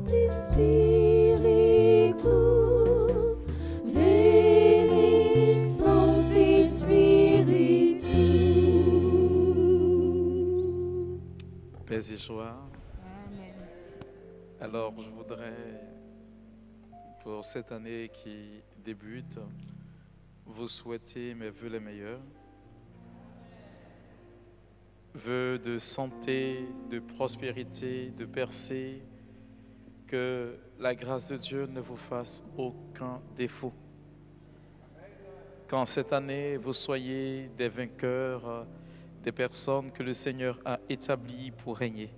Spiritus, veni Sancti Spiritus. Paix et joie. Amen. Alors, je voudrais, pour cette année qui débute, vous souhaiter mes vœux les meilleurs. Vœux de santé, de prospérité, de percée, que la grâce de Dieu ne vous fasse aucun défaut. Qu'en cette année, vous soyez des vainqueurs, des personnes que le Seigneur a établies pour régner.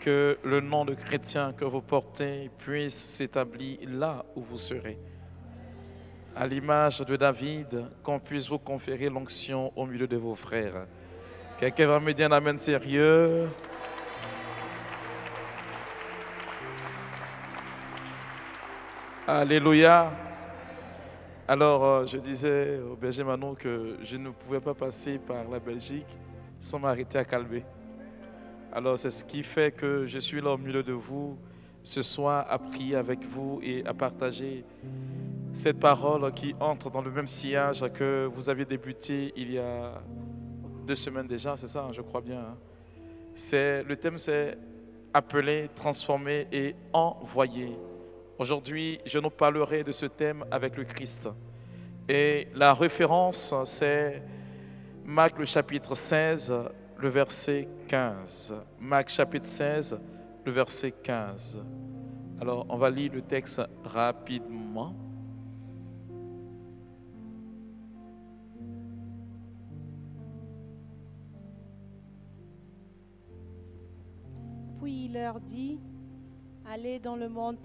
Que le nom de chrétien que vous portez puisse s'établir là où vous serez. À l'image de David, qu'on puisse vous conférer l'onction au milieu de vos frères. Quelqu'un va me dire un amen sérieux? Alléluia. Alors, je disais au berger Manon que je ne pouvais pas passer par la Belgique sans m'arrêter à Calvé. Alors, c'est ce qui fait que je suis là au milieu de vous ce soir à prier avec vous et à partager cette parole qui entre dans le même sillage que vous aviez débuté il y a 2 semaines déjà, c'est ça, je crois bien. Le thème, c'est appeler, transformer et envoyer. Aujourd'hui, je nous parlerai de ce thème avec le Christ. Et la référence, c'est Marc le chapitre 16, le verset 15. Marc chapitre 16, le verset 15. Alors, on va lire le texte rapidement. Puis il leur dit, allez dans le monde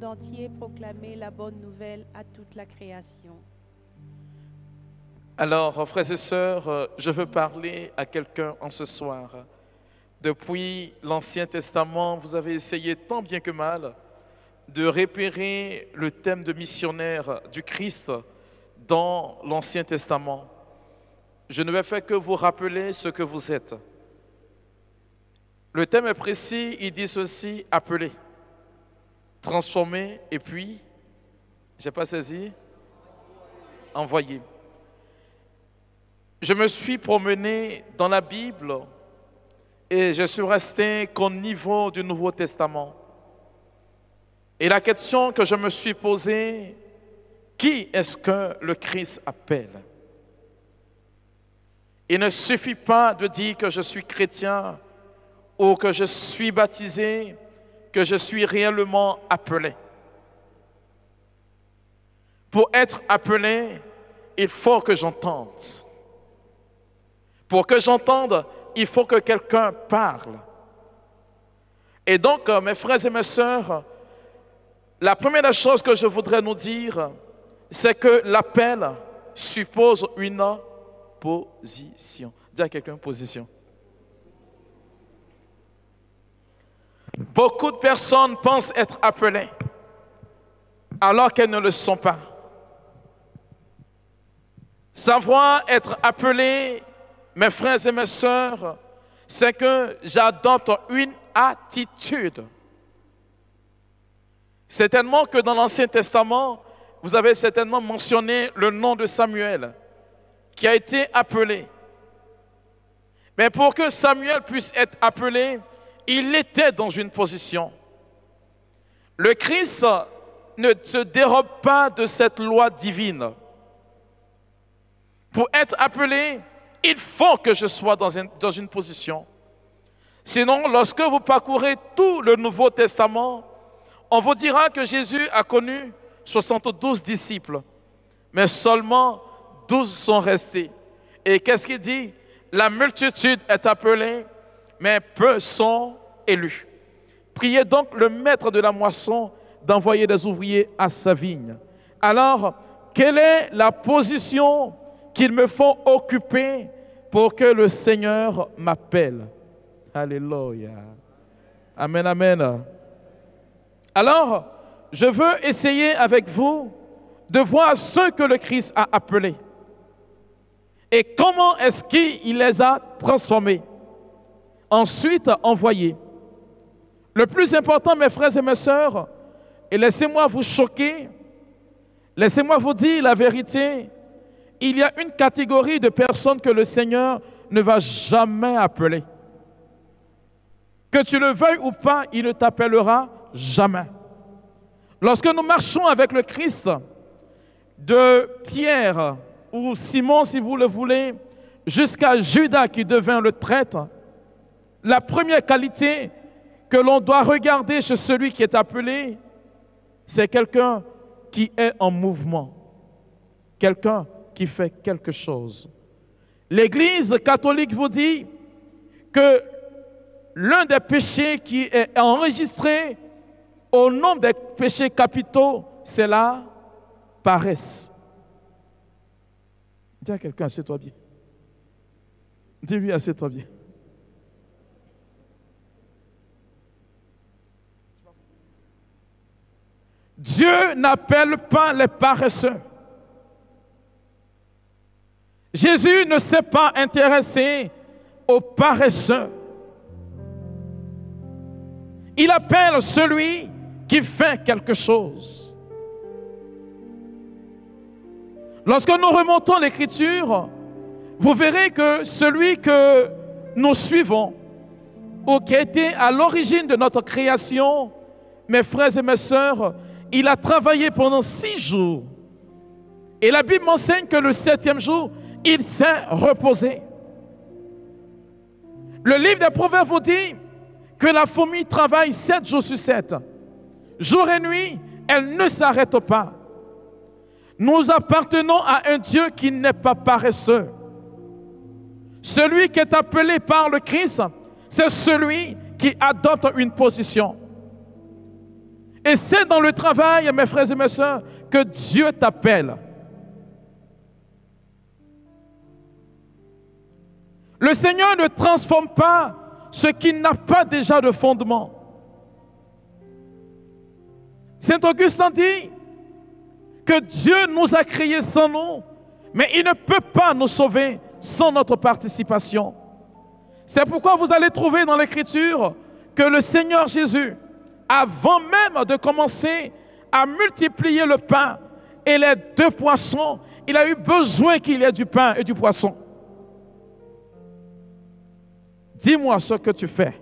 entier proclamer la bonne nouvelle à toute la création. Alors, frères et sœurs, je veux parler à quelqu'un en ce soir. Depuis l'Ancien Testament, vous avez essayé tant bien que mal de repérer le thème de missionnaire du Christ dans l'Ancien Testament. Je ne vais faire que vous rappeler ce que vous êtes. Le thème est précis, il dit ceci, appeler, transformer et puis, je n'ai pas saisi, envoyer. Je me suis promené dans la Bible et je suis resté qu'au niveau du Nouveau Testament. Et la question que je me suis posée, qui est-ce que le Christ appelle? Il ne suffit pas de dire que je suis chrétien ou que je suis baptisé, que je suis réellement appelé. Pour être appelé, il faut que j'entende. Pour que j'entende, il faut que quelqu'un parle. Et donc, mes frères et mes sœurs, la première chose que je voudrais nous dire, c'est que l'appel suppose une position. Dis à quelqu'un, position. Beaucoup de personnes pensent être appelées alors qu'elles ne le sont pas. Savoir être appelé, mes frères et mes sœurs, c'est que j'adopte une attitude. Certainement que dans l'Ancien Testament, vous avez certainement mentionné le nom de Samuel, qui a été appelé. Mais pour que Samuel puisse être appelé, il était dans une position. Le Christ ne se dérobe pas de cette loi divine. Pour être appelé, il faut que je sois dans une position. Sinon, lorsque vous parcourez tout le Nouveau Testament, on vous dira que Jésus a connu 72 disciples, mais seulement 12 sont restés. Et qu'est-ce qu'il dit? La multitude est appelée, mais peu sont élus. Priez donc le maître de la moisson d'envoyer des ouvriers à sa vigne. Alors, quelle est la position qu'il me faut occuper pour que le Seigneur m'appelle? Alléluia. Amen, amen. Alors, je veux essayer avec vous de voir ceux que le Christ a appelés. Et comment est-ce qu'il les a transformés? Ensuite, envoyés. Le plus important, mes frères et mes sœurs, et laissez-moi vous choquer, laissez-moi vous dire la vérité, il y a une catégorie de personnes que le Seigneur ne va jamais appeler. Que tu le veuilles ou pas, il ne t'appellera jamais. Lorsque nous marchons avec le Christ, de Pierre ou Simon, si vous le voulez, jusqu'à Judas qui devint le traître, la première qualité que l'on doit regarder chez celui qui est appelé, c'est quelqu'un qui est en mouvement, quelqu'un qui fait quelque chose. L'Église catholique vous dit que l'un des péchés qui est enregistré au nombre des péchés capitaux, c'est la paresse. Dis à quelqu'un, assieds-toi bien. Dis-lui, assieds-toi bien. Dieu n'appelle pas les paresseux. Jésus ne s'est pas intéressé aux paresseux. Il appelle celui qui fait quelque chose. Lorsque nous remontons l'Écriture, vous verrez que celui que nous suivons, ou qui a été à l'origine de notre création, mes frères et mes sœurs, il a travaillé pendant 6 jours. Et la Bible m'enseigne que le 7e jour, il s'est reposé. Le livre des Proverbes vous dit que la fourmi travaille 7 jours sur 7. Jour et nuit, elle ne s'arrête pas. Nous appartenons à un Dieu qui n'est pas paresseux. Celui qui est appelé par le Christ, c'est celui qui adopte une position. Et c'est dans le travail, mes frères et mes sœurs, que Dieu t'appelle. Le Seigneur ne transforme pas ce qui n'a pas déjà de fondement. Saint Augustin dit que Dieu nous a créés sans nous, mais il ne peut pas nous sauver sans notre participation. C'est pourquoi vous allez trouver dans l'Écriture que le Seigneur Jésus, avant même de commencer à multiplier le pain et les 2 poissons, il a eu besoin qu'il y ait du pain et du poisson. Dis-moi ce que tu fais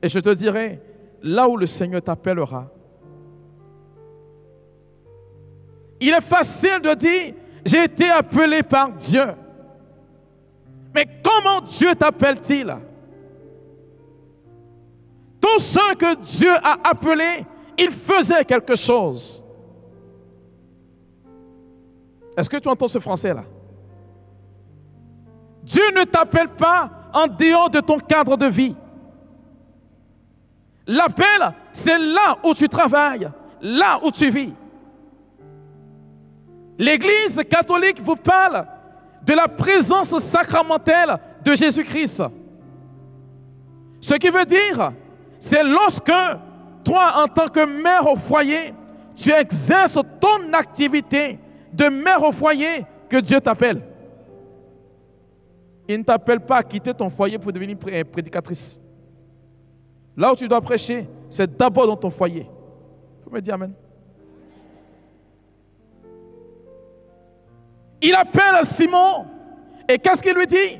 et je te dirai là où le Seigneur t'appellera. Il est facile de dire, j'ai été appelé par Dieu. Mais comment Dieu t'appelle-t-il? Tous ceux que Dieu a appelés, ils faisaient quelque chose. Est-ce que tu entends ce français-là? Dieu ne t'appelle pas en dehors de ton cadre de vie. L'appel, c'est là où tu travailles, là où tu vis. L'Église catholique vous parle de la présence sacramentelle de Jésus-Christ. Ce qui veut dire, c'est lorsque toi, en tant que mère au foyer, tu exerces ton activité de mère au foyer que Dieu t'appelle. Il ne t'appelle pas à quitter ton foyer pour devenir prédicatrice. Là où tu dois prêcher, c'est d'abord dans ton foyer. Vous me dites amen. Il appelle Simon et qu'est-ce qu'il lui dit?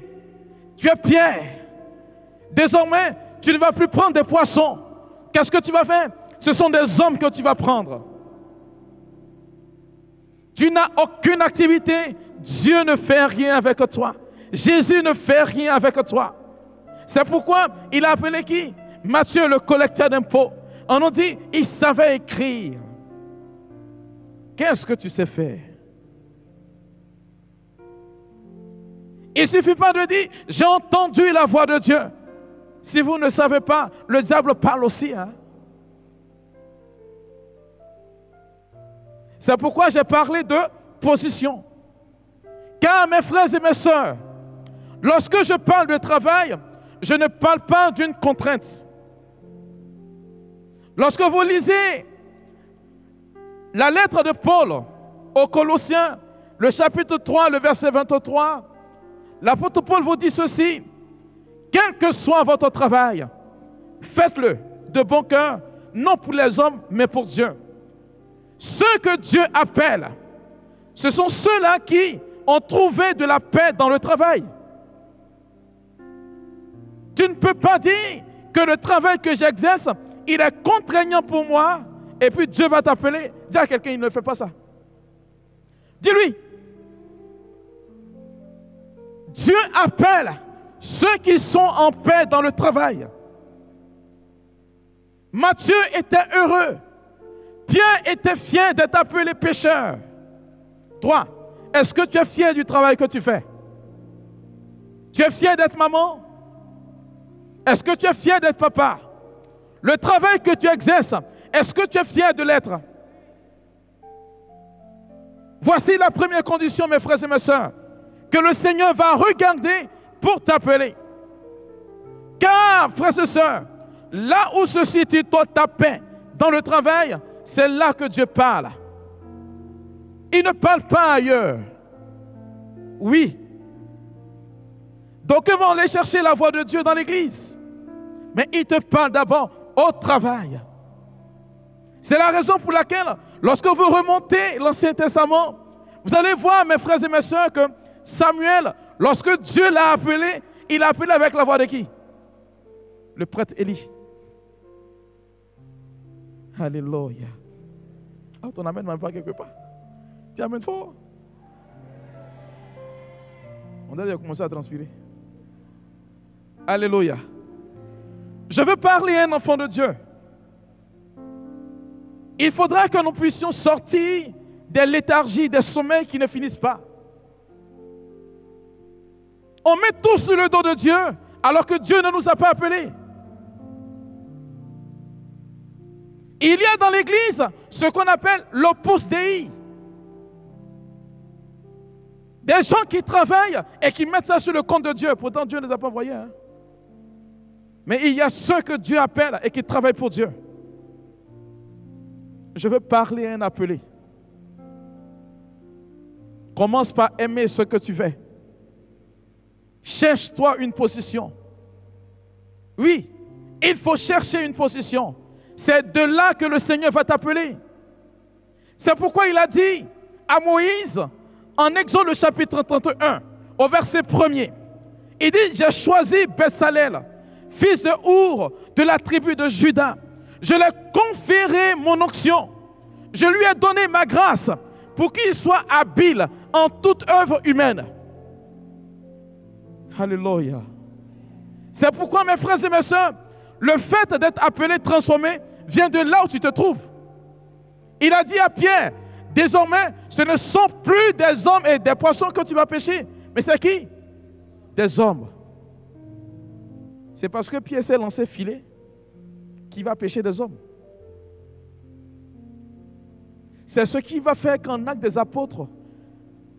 Tu es Pierre. Désormais, tu ne vas plus prendre des poissons. Qu'est-ce que tu vas faire? Ce sont des hommes que tu vas prendre. Tu n'as aucune activité. Dieu ne fait rien avec toi. Jésus ne fait rien avec toi. C'est pourquoi il a appelé qui? Matthieu, le collecteur d'impôts. On nous dit, il savait écrire. Qu'est-ce que tu sais faire? Il ne suffit pas de dire, j'ai entendu la voix de Dieu. Si vous ne savez pas, le diable parle aussi. C'est pourquoi j'ai parlé de position. Car mes frères et mes sœurs, lorsque je parle de travail, je ne parle pas d'une contrainte. Lorsque vous lisez la lettre de Paul aux Colossiens, le chapitre 3, le verset 23, l'apôtre Paul vous dit ceci: quel que soit votre travail, faites-le de bon cœur, non pour les hommes, mais pour Dieu. Ceux que Dieu appelle, ce sont ceux-là qui ont trouvé de la paix dans le travail. Tu ne peux pas dire que le travail que j'exerce, il est contraignant pour moi, et puis Dieu va t'appeler. Dis à quelqu'un, il ne fait pas ça. Dis-lui. Dieu appelle ceux qui sont en paix dans le travail. Matthieu était heureux. Pierre était fier d'être appelé pécheur. Toi, est-ce que tu es fier du travail que tu fais? Tu es fier d'être maman? Est-ce que tu es fier d'être papa? Le travail que tu exerces, est-ce que tu es fier de l'être? Voici la première condition, mes frères et mes sœurs, que le Seigneur va regarder pour t'appeler. Car, frères et sœurs, là où se situe ta paix dans le travail, c'est là que Dieu parle. Il ne parle pas ailleurs. Oui. Donc, ils vont aller chercher la voix de Dieu dans l'église. Mais il te parle d'abord au travail. C'est la raison pour laquelle, lorsque vous remontez l'Ancien Testament, vous allez voir, mes frères et mes sœurs, que Samuel, lorsque Dieu l'a appelé, il l'a appelé avec la voix de qui? Le prêtre Élie. Alléluia. Ah, ton amène même pas quelque part. Tu amènes fort. On a déjà commencé à transpirer. Alléluia. Je veux parler à un enfant de Dieu. Il faudra que nous puissions sortir des léthargies, des sommeils qui ne finissent pas. On met tout sur le dos de Dieu alors que Dieu ne nous a pas appelés. Il y a dans l'église ce qu'on appelle l'opus Dei. Des gens qui travaillent et qui mettent ça sur le compte de Dieu. Pourtant, Dieu ne les a pas envoyés. Hein? Mais il y a ceux que Dieu appelle et qui travaillent pour Dieu. Je veux parler à un appelé. Commence par aimer ce que tu fais. Cherche-toi une position. Oui, il faut chercher une position. C'est de là que le Seigneur va t'appeler. C'est pourquoi il a dit à Moïse, en Exode le chapitre 31, au verset 1er, il dit, j'ai choisi Bezalel, fils de Our, de la tribu de Juda. Je lui ai conféré mon onction. Je lui ai donné ma grâce pour qu'il soit habile en toute œuvre humaine. Alléluia. C'est pourquoi, mes frères et mes sœurs, le fait d'être appelé, transformé, vient de là où tu te trouves. Il a dit à Pierre, désormais, ce ne sont plus des hommes et des poissons que tu vas pêcher, mais c'est qui? Des hommes. C'est parce que Pierre s'est lancé filet qu'il va pêcher des hommes. C'est ce qui va faire qu'en Actes des Apôtres,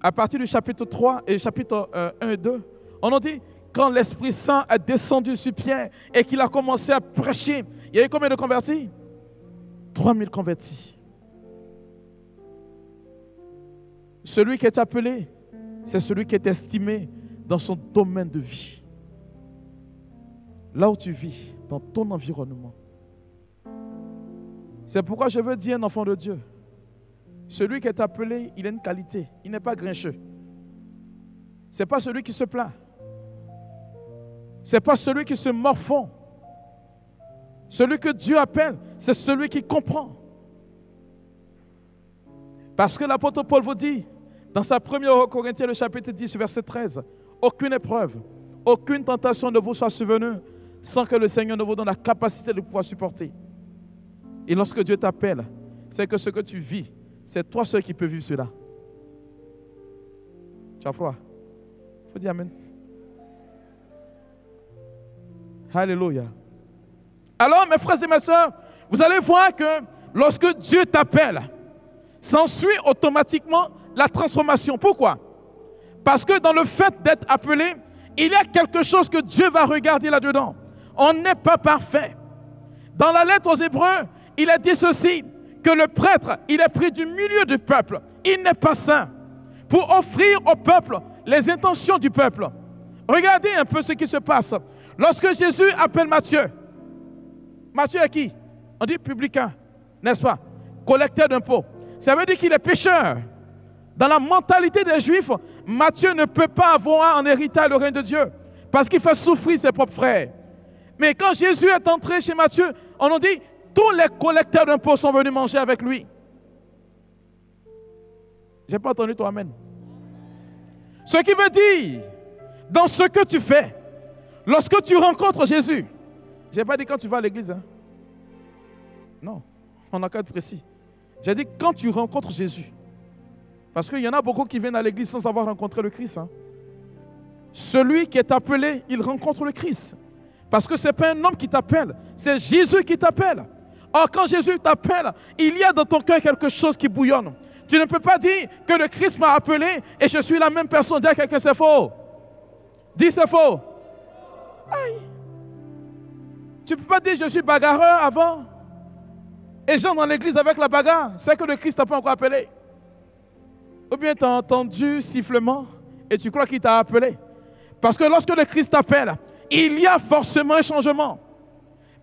à partir du chapitre 3 et chapitre 1 et 2, on a dit, quand l'Esprit Saint est descendu sur Pierre et qu'il a commencé à prêcher, il y a eu combien de convertis? 3000 convertis. Celui qui est appelé, c'est celui qui est estimé dans son domaine de vie. Là où tu vis, dans ton environnement. C'est pourquoi je veux dire à un enfant de Dieu, celui qui est appelé, il a une qualité, il n'est pas grincheux. Ce n'est pas celui qui se plaint. Ce n'est pas celui qui se morfond. Celui que Dieu appelle, c'est celui qui comprend. Parce que l'apôtre Paul vous dit, dans sa première Corinthiens, le chapitre 10, verset 13, aucune épreuve, aucune tentation ne vous soit survenue sans que le Seigneur ne vous donne la capacité de pouvoir supporter. Et lorsque Dieu t'appelle, c'est que ce que tu vis, c'est toi seul qui peux vivre cela. Tu as froid? Il faut dire Amen. Alléluia. Alors, mes frères et mes sœurs, vous allez voir que lorsque Dieu t'appelle, s'ensuit automatiquement la transformation. Pourquoi? Parce que dans le fait d'être appelé, il y a quelque chose que Dieu va regarder là-dedans. On n'est pas parfait. Dans la lettre aux Hébreux, il a dit ceci, que le prêtre, il est pris du milieu du peuple. Il n'est pas saint. Pour offrir au peuple les intentions du peuple. Regardez un peu ce qui se passe. Lorsque Jésus appelle Matthieu, Matthieu est qui? On dit publicain, n'est-ce pas? Collecteur d'impôts. Ça veut dire qu'il est pécheur. Dans la mentalité des Juifs, Matthieu ne peut pas avoir en héritage le règne de Dieu parce qu'il fait souffrir ses propres frères. Mais quand Jésus est entré chez Matthieu, on nous dit tous les collecteurs d'impôts sont venus manger avec lui. Je n'ai pas entendu ton amen. Ce qui veut dire, dans ce que tu fais, lorsque tu rencontres Jésus, je n'ai pas dit quand tu vas à l'église. Hein? Non, on a qu'à être précis. J'ai dit quand tu rencontres Jésus. Parce qu'il y en a beaucoup qui viennent à l'église sans avoir rencontré le Christ. Hein? Celui qui est appelé, il rencontre le Christ. Parce que ce n'est pas un homme qui t'appelle, c'est Jésus qui t'appelle. Or, quand Jésus t'appelle, il y a dans ton cœur quelque chose qui bouillonne. Tu ne peux pas dire que le Christ m'a appelé et je suis la même personne. Dis à quelqu'un, c'est faux. Dis, c'est faux. Aïe. Tu ne peux pas dire, je suis bagarreur avant. Et j'entre dans l'église avec la bagarre. C'est que le Christ t'a pas encore appelé. Ou bien tu as entendu sifflement et tu crois qu'il t'a appelé. Parce que lorsque le Christ t'appelle, il y a forcément un changement.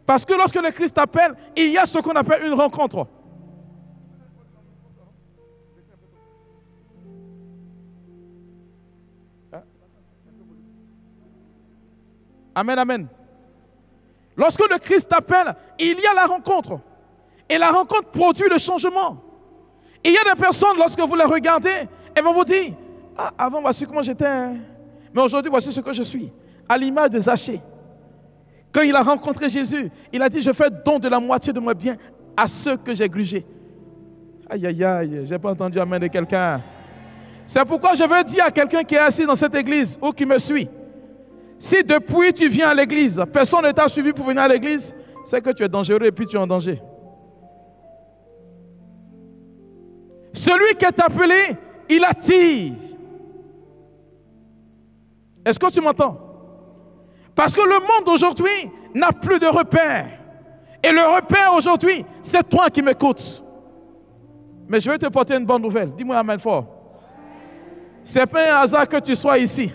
Parce que lorsque le Christ t'appelle, il y a ce qu'on appelle une rencontre. Amen, amen. Lorsque le Christ t'appelle, il y a la rencontre. Et la rencontre produit le changement. Et il y a des personnes, lorsque vous les regardez, elles vont vous dire, ah, avant, voici comment j'étais, hein. Mais aujourd'hui, voici ce que je suis. À l'image de Zachée. Quand il a rencontré Jésus, il a dit, je fais don de la moitié de mes biens à ceux que j'ai grugés. Aïe, aïe, aïe, je n'ai pas entendu amen de quelqu'un. C'est pourquoi je veux dire à quelqu'un qui est assis dans cette église ou qui me suit, si depuis tu viens à l'église, personne ne t'a suivi pour venir à l'église, c'est que tu es dangereux et puis tu es en danger. Celui qui est appelé, il attire. Est-ce que tu m'entends? Parce que le monde aujourd'hui n'a plus de repères. Et le repère aujourd'hui, c'est toi qui m'écoutes. Mais je vais te porter une bonne nouvelle. Dis-moi amen fort. Ce n'est pas un hasard que tu sois ici.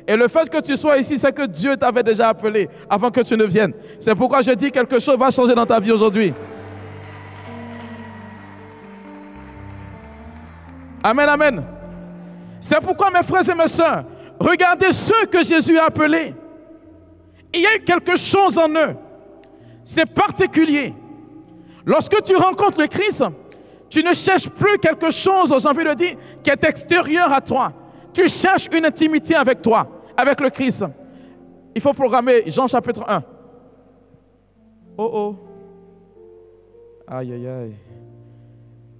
Et le fait que tu sois ici, c'est que Dieu t'avait déjà appelé avant que tu ne viennes. C'est pourquoi je dis quelque chose va changer dans ta vie aujourd'hui. Amen, amen. C'est pourquoi mes frères et mes sœurs, regardez ceux que Jésus a appelés. Il y a quelque chose en eux. C'est particulier. Lorsque tu rencontres le Christ, tu ne cherches plus quelque chose, j'ai envie de dire, qui est extérieur à toi. Tu cherches une intimité avec toi, avec le Christ. Il faut programmer Jean chapitre 1. Oh oh. Aïe aïe aïe.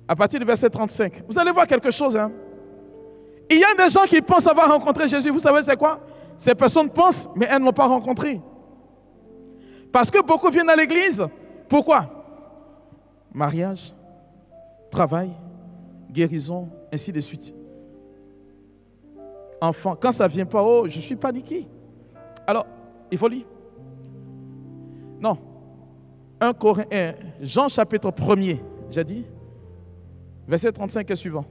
À partir du verset 35. Vous allez voir quelque chose. Hein? Il y a des gens qui pensent avoir rencontré Jésus. Vous savez c'est quoi? Ces personnes pensent, mais elles ne l'ont pas rencontré. Parce que beaucoup viennent à l'église. Pourquoi? Mariage, travail, guérison, ainsi de suite. Enfant, quand ça ne vient pas, oh, je suis paniqué. Alors, il faut lire. Non. Jean chapitre 1er, j'ai dit. Verset 35 et suivant.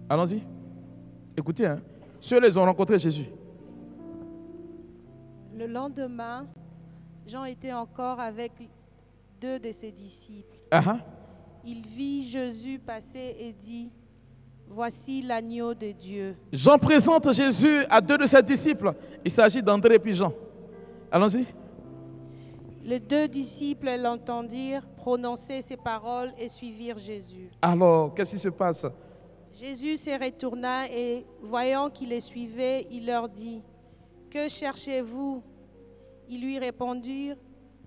Allons-y. Écoutez, hein. Ceux-là, ils ont rencontré Jésus. Le lendemain, Jean était encore avec 2 de ses disciples. Il vit Jésus passer et dit, voici l'agneau de Dieu. Jean présente Jésus à 2 de ses disciples. Il s'agit d'André et puis Jean. Allons-y. Les 2 disciples l'entendirent prononcer ces paroles et suivirent Jésus. Alors, qu'est-ce qui se passe? Jésus se retourna et, voyant qu'ils les suivaient, il leur dit, que cherchez-vous? Ils lui répondirent,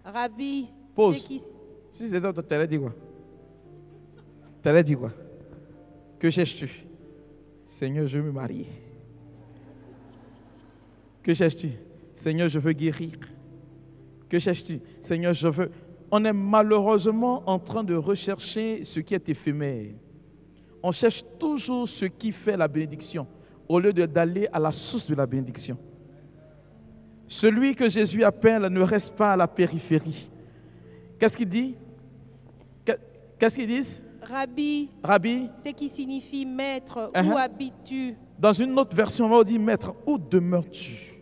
Rabbi, pause. Si c'était toi, tu allais dire quoi? Tu allais dire quoi? Que cherches-tu? Seigneur, je veux me marier. Que cherches-tu? Seigneur, je veux guérir. Que cherches-tu? Seigneur, je veux... On est malheureusement en train de rechercher ce qui est éphémère. On cherche toujours ce qui fait la bénédiction, au lieu d'aller à la source de la bénédiction. Celui que Jésus appelle ne reste pas à la périphérie. Qu'est-ce qu'il dit? Qu'est-ce qu'ils disent? Rabbi, Rabbi, ce qui signifie maître, où habites-tu? Dans une autre version, on va dire maître, où demeures-tu?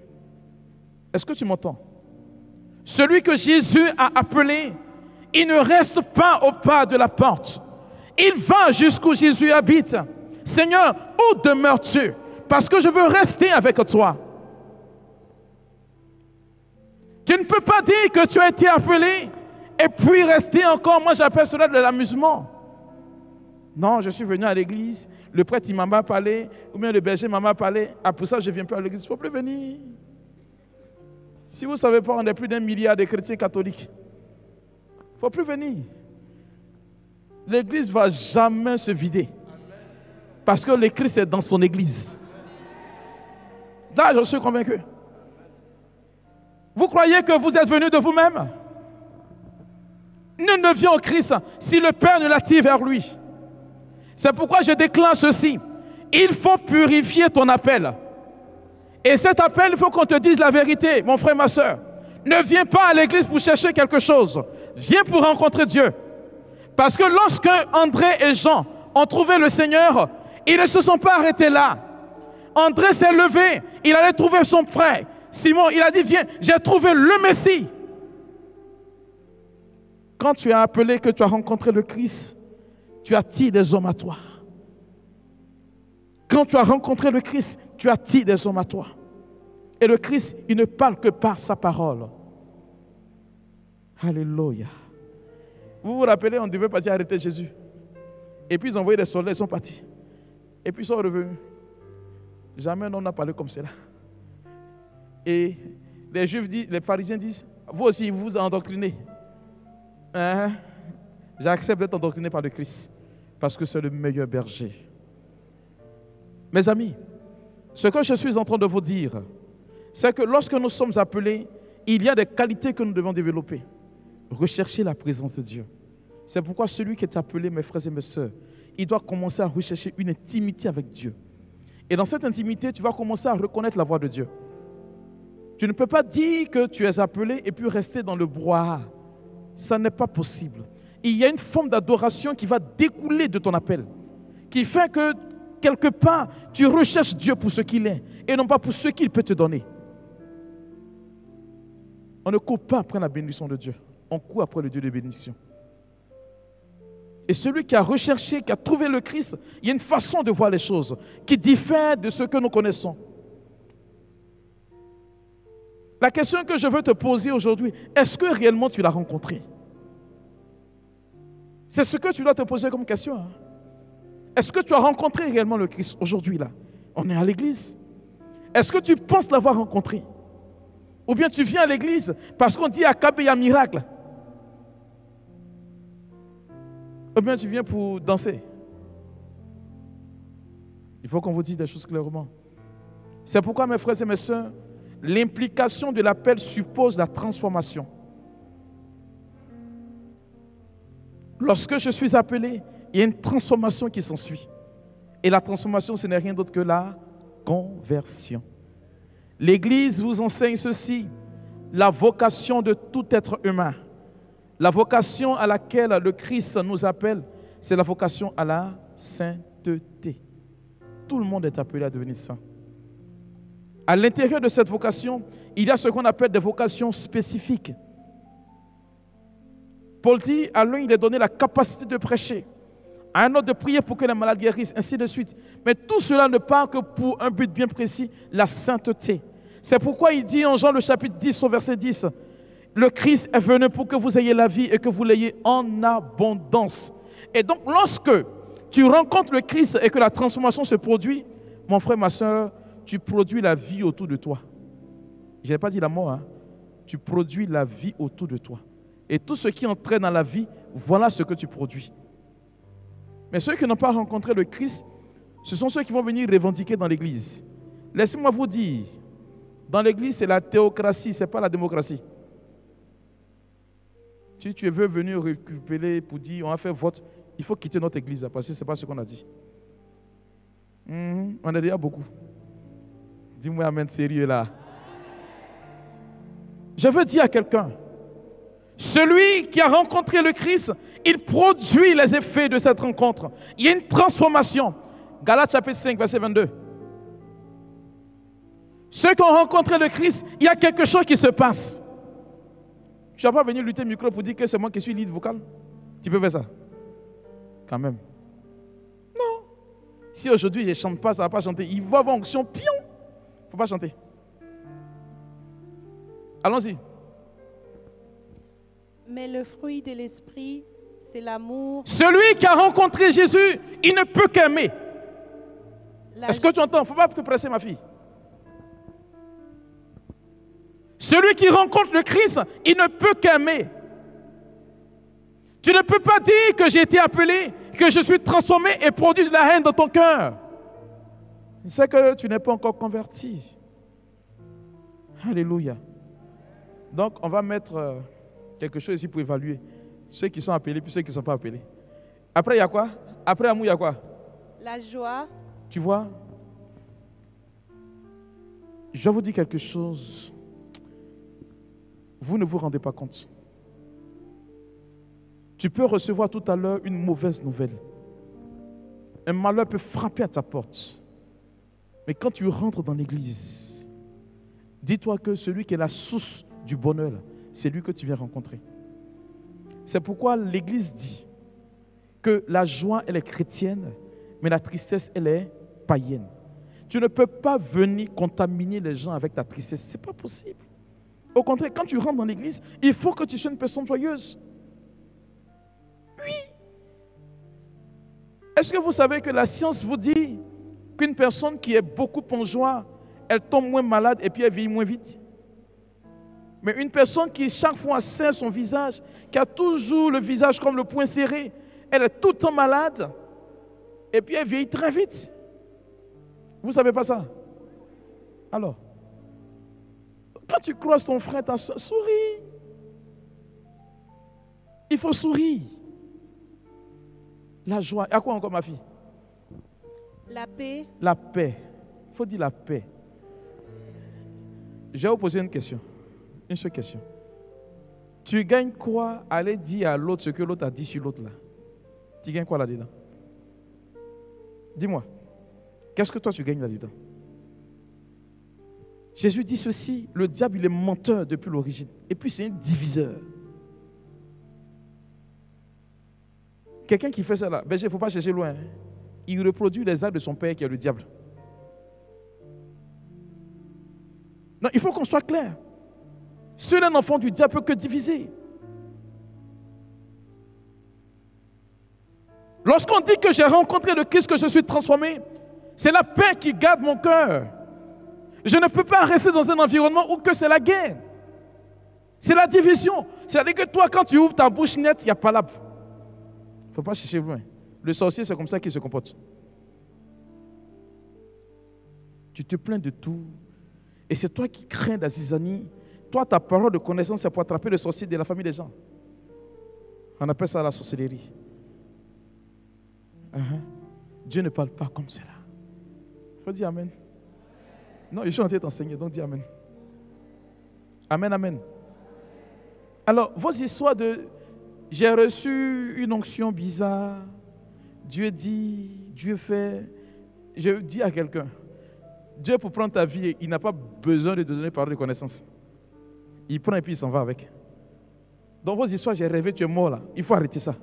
Est-ce que tu m'entends? Celui que Jésus a appelé, il ne reste pas au pas de la porte. Il va jusqu'où Jésus habite. Seigneur, où demeures-tu? Parce que je veux rester avec toi. Tu ne peux pas dire que tu as été appelé et puis rester encore. Moi, j'appelle cela de l'amusement. Non, je suis venu à l'église, le prêtre il m'a parlé, ou bien le berger m'a parlé. Après ça, je ne viens plus à l'église. Il ne faut plus venir. Si vous ne savez pas, on est plus d'1 milliard de chrétiens catholiques. Il ne faut plus venir. L'église ne va jamais se vider. Parce que le Christ est dans son église. Là, je suis convaincu. Vous croyez que vous êtes venu de vous-même? Nul ne vient au Christ si le Père ne l'attire vers lui. C'est pourquoi je déclare ceci. Il faut purifier ton appel. Et cet appel, il faut qu'on te dise la vérité, mon frère, ma soeur. Ne viens pas à l'église pour chercher quelque chose. Viens pour rencontrer Dieu. Parce que lorsque André et Jean ont trouvé le Seigneur, ils ne se sont pas arrêtés là. André s'est levé, il allait trouver son frère. Simon, il a dit, viens, j'ai trouvé le Messie. Quand tu as appelé, que tu as rencontré le Christ, tu attires des hommes à toi. Quand tu as rencontré le Christ, tu attires des hommes à toi. Et le Christ, il ne parle que par sa parole. Alléluia. Vous vous rappelez, on devait partir arrêter Jésus. Et puis ils ont envoyé des soldats, ils sont partis. Et puis ils sont revenus. Jamais on n'a parlé comme cela. Et les Juifs disent, les pharisiens disent, vous aussi vous vous endoctrinez. Hein? J'accepte d'être endoctriné par le Christ. Parce que c'est le meilleur berger. Mes amis, ce que je suis en train de vous dire, c'est que lorsque nous sommes appelés, il y a des qualités que nous devons développer. Rechercher la présence de Dieu. C'est pourquoi celui qui est appelé, mes frères et mes sœurs, il doit commencer à rechercher une intimité avec Dieu. Et dans cette intimité, tu vas commencer à reconnaître la voix de Dieu. Tu ne peux pas dire que tu es appelé et puis rester dans le brouhaha. Ça n'est pas possible. Il y a une forme d'adoration qui va découler de ton appel, qui fait que quelque part, tu recherches Dieu pour ce qu'il est et non pas pour ce qu'il peut te donner. On ne court pas après la bénédiction de Dieu. On court après le Dieu de bénédiction. Et celui qui a recherché, qui a trouvé le Christ, il y a une façon de voir les choses qui diffère de ce que nous connaissons. La question que je veux te poser aujourd'hui, est-ce que réellement tu l'as rencontré? C'est ce que tu dois te poser comme question. Hein? Est-ce que tu as rencontré réellement le Christ aujourd'hui là? On est à l'église. Est-ce que tu penses l'avoir rencontré? Ou bien tu viens à l'église parce qu'on dit à Kabe, il y a un miracle. Ou bien tu viens pour danser. Il faut qu'on vous dise des choses clairement. C'est pourquoi, mes frères et mes sœurs, l'implication de l'appel suppose la transformation. Lorsque je suis appelé, il y a une transformation qui s'ensuit. Et la transformation, ce n'est rien d'autre que la conversion. L'Église vous enseigne ceci, la vocation de tout être humain. La vocation à laquelle le Christ nous appelle, c'est la vocation à la sainteté. Tout le monde est appelé à devenir saint. À l'intérieur de cette vocation, il y a ce qu'on appelle des vocations spécifiques. Paul dit, à l'un il est donné la capacité de prêcher, à un autre de prier pour que les malades guérissent, ainsi de suite. Mais tout cela ne part que pour un but bien précis, la sainteté. C'est pourquoi il dit en Jean le chapitre 10 au verset 10, le Christ est venu pour que vous ayez la vie et que vous l'ayez en abondance. Et donc lorsque tu rencontres le Christ et que la transformation se produit, mon frère, ma soeur, tu produis la vie autour de toi. Je n'ai pas dit la mort, hein? Tu produis la vie autour de toi. Et tout ce qui entraîne dans la vie, voilà ce que tu produis. Mais ceux qui n'ont pas rencontré le Christ, ce sont ceux qui vont venir revendiquer dans l'église. Laissez-moi vous dire, dans l'église, c'est la théocratie, ce n'est pas la démocratie. Si tu veux venir récupérer pour dire, on a fait vote, il faut quitter notre église, parce que ce n'est pas ce qu'on a dit. On est déjà beaucoup. Dis-moi amen sérieux là. Je veux dire à quelqu'un, celui qui a rencontré le Christ, il produit les effets de cette rencontre. Il y a une transformation. Galates chapitre 5, verset 22. Ceux qui ont rencontré le Christ, il y a quelque chose qui se passe. Tu n'as pas venu lutter le micro pour dire que c'est moi qui suis lead vocal. Tu peux faire ça? Quand même. Non. Si aujourd'hui je ne chante pas, ça ne va pas chanter. Il va avoir onction, pion. Il ne faut pas chanter. Allons-y. Mais le fruit de l'esprit, c'est l'amour. Celui qui a rencontré Jésus, il ne peut qu'aimer. Est-ce que tu entends? Il ne faut pas te presser, ma fille. Celui qui rencontre le Christ, il ne peut qu'aimer. Tu ne peux pas dire que j'ai été appelé, que je suis transformé et produit de la haine dans ton cœur. C'est que tu n'es pas encore converti. Alléluia. Donc, on va mettre quelque chose ici pour évaluer ceux qui sont appelés puis ceux qui ne sont pas appelés. Après, il y a quoi? Après amour, il y a quoi? La joie. Tu vois? Je vais vous dire quelque chose. Vous ne vous rendez pas compte. Tu peux recevoir tout à l'heure une mauvaise nouvelle. Un malheur peut frapper à ta porte. Mais quand tu rentres dans l'église, dis-toi que celui qui est la source du bonheur, c'est lui que tu viens rencontrer. C'est pourquoi l'église dit que la joie, elle est chrétienne, mais la tristesse, elle est païenne. Tu ne peux pas venir contaminer les gens avec ta tristesse. Ce n'est pas possible. Au contraire, quand tu rentres dans l'église, il faut que tu sois une personne joyeuse. Oui. Est-ce que vous savez que la science vous dit qu'une personne qui est beaucoup en joie, elle tombe moins malade et puis elle vieillit moins vite? Mais une personne qui chaque fois serre son visage, qui a toujours le visage comme le poing serré, elle est tout le temps malade et puis elle vieillit très vite. Vous ne savez pas ça? Alors, quand tu croises ton frère, ta soeur, souris. Il faut sourire. La joie. À quoi encore, ma fille? La paix. La paix. Il faut dire la paix. Je vais vous poser une question. Une seule question. Tu gagnes quoi à aller dire à l'autre ce que l'autre a dit sur l'autre là? Tu gagnes quoi là-dedans? Dis-moi. Qu'est-ce que toi tu gagnes là-dedans? Jésus dit ceci, le diable il est menteur depuis l'origine. Et puis c'est un diviseur. Quelqu'un qui fait ça là, il ne faut pas chercher loin. Hein. Il reproduit les actes de son père qui est le diable. Non, il faut qu'on soit clair. Seul un enfant du diable peut que diviser. Lorsqu'on dit que j'ai rencontré le Christ, que je suis transformé, c'est la paix qui garde mon cœur. Je ne peux pas rester dans un environnement où que c'est la guerre. C'est la division. C'est-à-dire que toi, quand tu ouvres ta bouche nette, il n'y a pas l'arbre. Il ne faut pas chercher loin. Le sorcier, c'est comme ça qu'il se comporte. Tu te plains de tout. Et c'est toi qui crains la zizanie. Toi, ta parole de connaissance, c'est pour attraper le sorcier de la famille des gens. On appelle ça la sorcellerie. Dieu ne parle pas comme cela. Il faut dire Amen. Non, je suis en train de t'enseigner, donc dis Amen. Amen, Amen. Alors, vos histoires de « j'ai reçu une onction bizarre, Dieu dit, Dieu fait », je dis à quelqu'un, Dieu pour prendre ta vie, il n'a pas besoin de te donner parole de connaissance. Il prend et puis il s'en va avec. Dans vos histoires, j'ai rêvé, tu es mort là, il faut arrêter ça.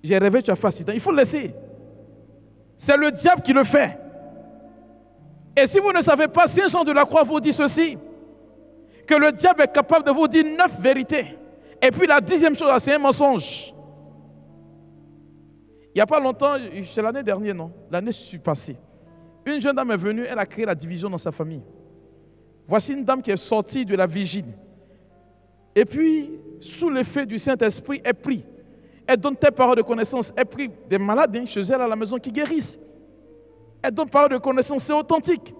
J'ai rêvé, tu as fait accident, il faut le laisser. C'est le diable qui le fait. Et si vous ne savez pas, Saint Jean de la Croix vous dit ceci, que le diable est capable de vous dire 9 vérités. Et puis la 10e chose, c'est un mensonge. Il n'y a pas longtemps, c'est l'année dernière, non? L'année passée. Une jeune dame est venue, elle a créé la division dans sa famille. Voici une dame qui est sortie de la vigile. Et puis, sous l'effet du Saint-Esprit, elle prie. Elle donne tes paroles de connaissance. Elle prie des malades chez elle à la maison qui guérissent. Elle donne parole de connaissance, c'est authentique.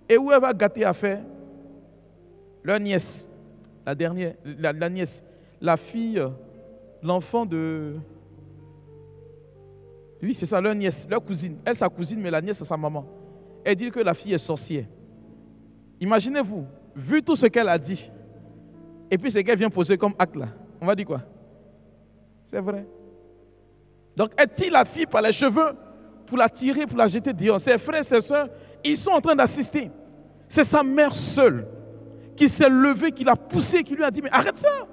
Et où elle va gâter à faire? Leur nièce, la dernière, la nièce, la fille, l'enfant de... Oui, c'est ça, leur nièce, leur cousine. Elle, sa cousine, mais la nièce, c'est sa maman. Elle dit que la fille est sorcière. Imaginez-vous, vu tout ce qu'elle a dit, et puis ce qu'elle vient poser comme acte là, on va dire quoi? C'est vrai. Donc, elle tire la fille par les cheveux pour la tirer, pour la jeter dehors. Ses frères, ses soeurs, ils sont en train d'assister. C'est sa mère seule qui s'est levé, qui l'a poussé, qui lui a dit, mais arrête ça.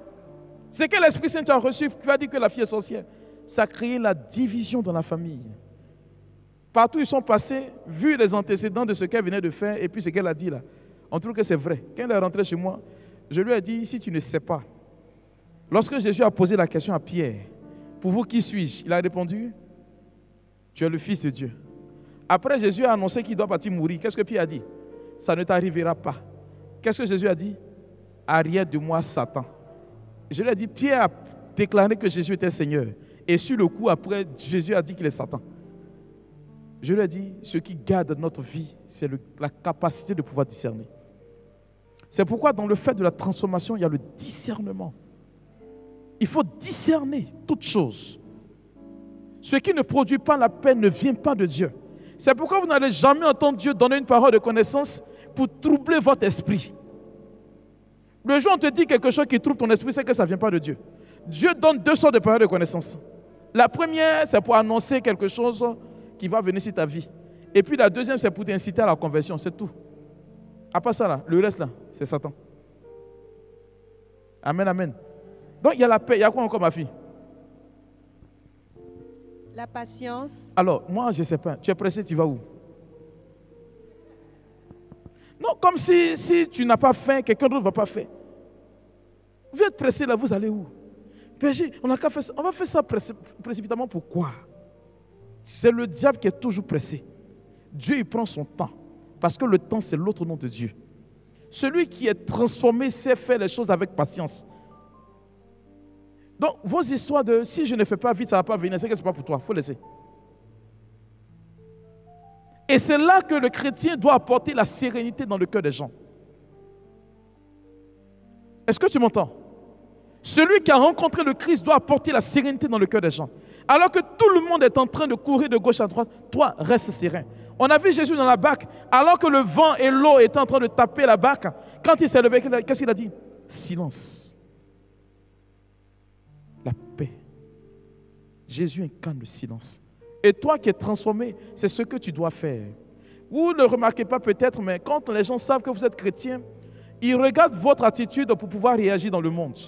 C'est quel Esprit Saint tu as reçu qui a dit que la fille est sorcière? Ça a créé la division dans la famille. Partout ils sont passés, vu les antécédents de ce qu'elle venait de faire, et puis ce qu'elle a dit là. On trouve que c'est vrai. Quand elle est rentrée chez moi, je lui ai dit, si tu ne sais pas, lorsque Jésus a posé la question à Pierre, pour vous qui suis-je? Il a répondu, tu es le Fils de Dieu. Après, Jésus a annoncé qu'il doit partir mourir. Qu'est-ce que Pierre a dit? Ça ne t'arrivera pas. Qu'est-ce que Jésus a dit? Arrière de moi, Satan. Je lui ai dit, Pierre a déclaré que Jésus était Seigneur. Et sur le coup, après, Jésus a dit qu'il est Satan. Je lui ai dit, ce qui garde notre vie, c'est la capacité de pouvoir discerner. C'est pourquoi dans le fait de la transformation, il y a le discernement. Il faut discerner toutes choses. Ce qui ne produit pas la paix ne vient pas de Dieu. C'est pourquoi vous n'allez jamais entendre Dieu donner une parole de connaissance pour troubler votre esprit. Le jour où on te dit quelque chose qui trouble ton esprit, c'est que ça ne vient pas de Dieu. Dieu donne deux sortes de paroles de connaissance. La première, c'est pour annoncer quelque chose qui va venir sur ta vie. Et puis la deuxième, c'est pour t'inciter à la conversion, c'est tout. À part ça, là, le reste, là, c'est Satan. Amen, amen. Donc, il y a la paix. Il y a quoi encore, ma fille? La patience. Alors, moi, je ne sais pas. Tu es pressé, tu vas où? Non, comme si tu n'as pas faim, quelqu'un d'autre ne va pas faire. Vous êtes pressé, là, vous allez où? Péché, on va faire ça précipitamment, pourquoi? C'est le diable qui est toujours pressé. Dieu, il prend son temps. Parce que le temps, c'est l'autre nom de Dieu. Celui qui est transformé sait faire les choses avec patience. Donc, vos histoires de si je ne fais pas vite, ça ne va pas venir, c'est que ce n'est pas pour toi, il faut laisser. Et c'est là que le chrétien doit apporter la sérénité dans le cœur des gens. Est-ce que tu m'entends? Celui qui a rencontré le Christ doit apporter la sérénité dans le cœur des gens. Alors que tout le monde est en train de courir de gauche à droite, toi, reste serein. On a vu Jésus dans la barque, alors que le vent et l'eau étaient en train de taper la barque. Quand il s'est levé, qu'est-ce qu'il a dit? Silence. La paix. Jésus incarne le silence. Et toi qui es transformé, c'est ce que tu dois faire. Vous ne remarquez pas peut-être, mais quand les gens savent que vous êtes chrétien, ils regardent votre attitude pour pouvoir réagir dans le monde.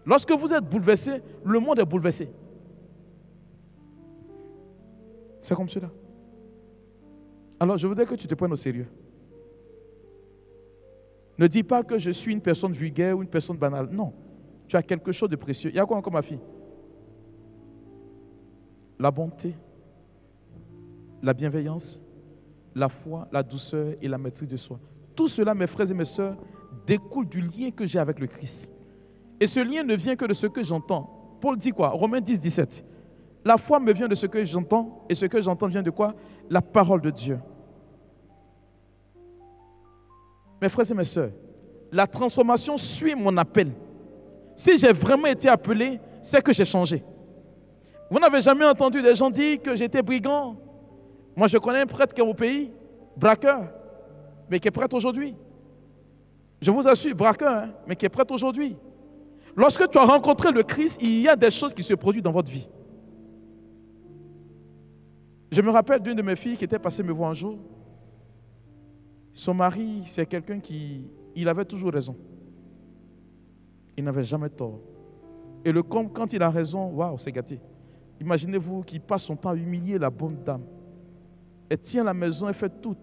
Lorsque vous êtes bouleversé, le monde est bouleversé. C'est comme cela. Alors, je voudrais que tu te prennes au sérieux. Ne dis pas que je suis une personne vulgaire ou une personne banale. Non. Tu as quelque chose de précieux. Il y a quoi encore, ma fille? La bonté, la bienveillance, la foi, la douceur et la maîtrise de soi. Tout cela, mes frères et mes sœurs, découle du lien que j'ai avec le Christ. Et ce lien ne vient que de ce que j'entends. Paul dit quoi? Romains 10, 17. La foi me vient de ce que j'entends, et ce que j'entends vient de quoi? La parole de Dieu. Mes frères et mes sœurs, la transformation suit mon appel. Si j'ai vraiment été appelé, c'est que j'ai changé. Vous n'avez jamais entendu des gens dire que j'étais brigand? Moi, je connais un prêtre qui est au pays, braqueur, mais qui est prêtre aujourd'hui. Je vous assure, braqueur, hein, mais qui est prêtre aujourd'hui. Lorsque tu as rencontré le Christ, il y a des choses qui se produisent dans votre vie. Je me rappelle d'une de mes filles qui était passée me voir un jour. Son mari, c'est quelqu'un il avait toujours raison. Il n'avait jamais tort. Et quand il a raison, waouh, c'est gâté. Imaginez-vous qu'il passe son temps à humilier la bonne dame. Elle tient la maison, elle fait tout.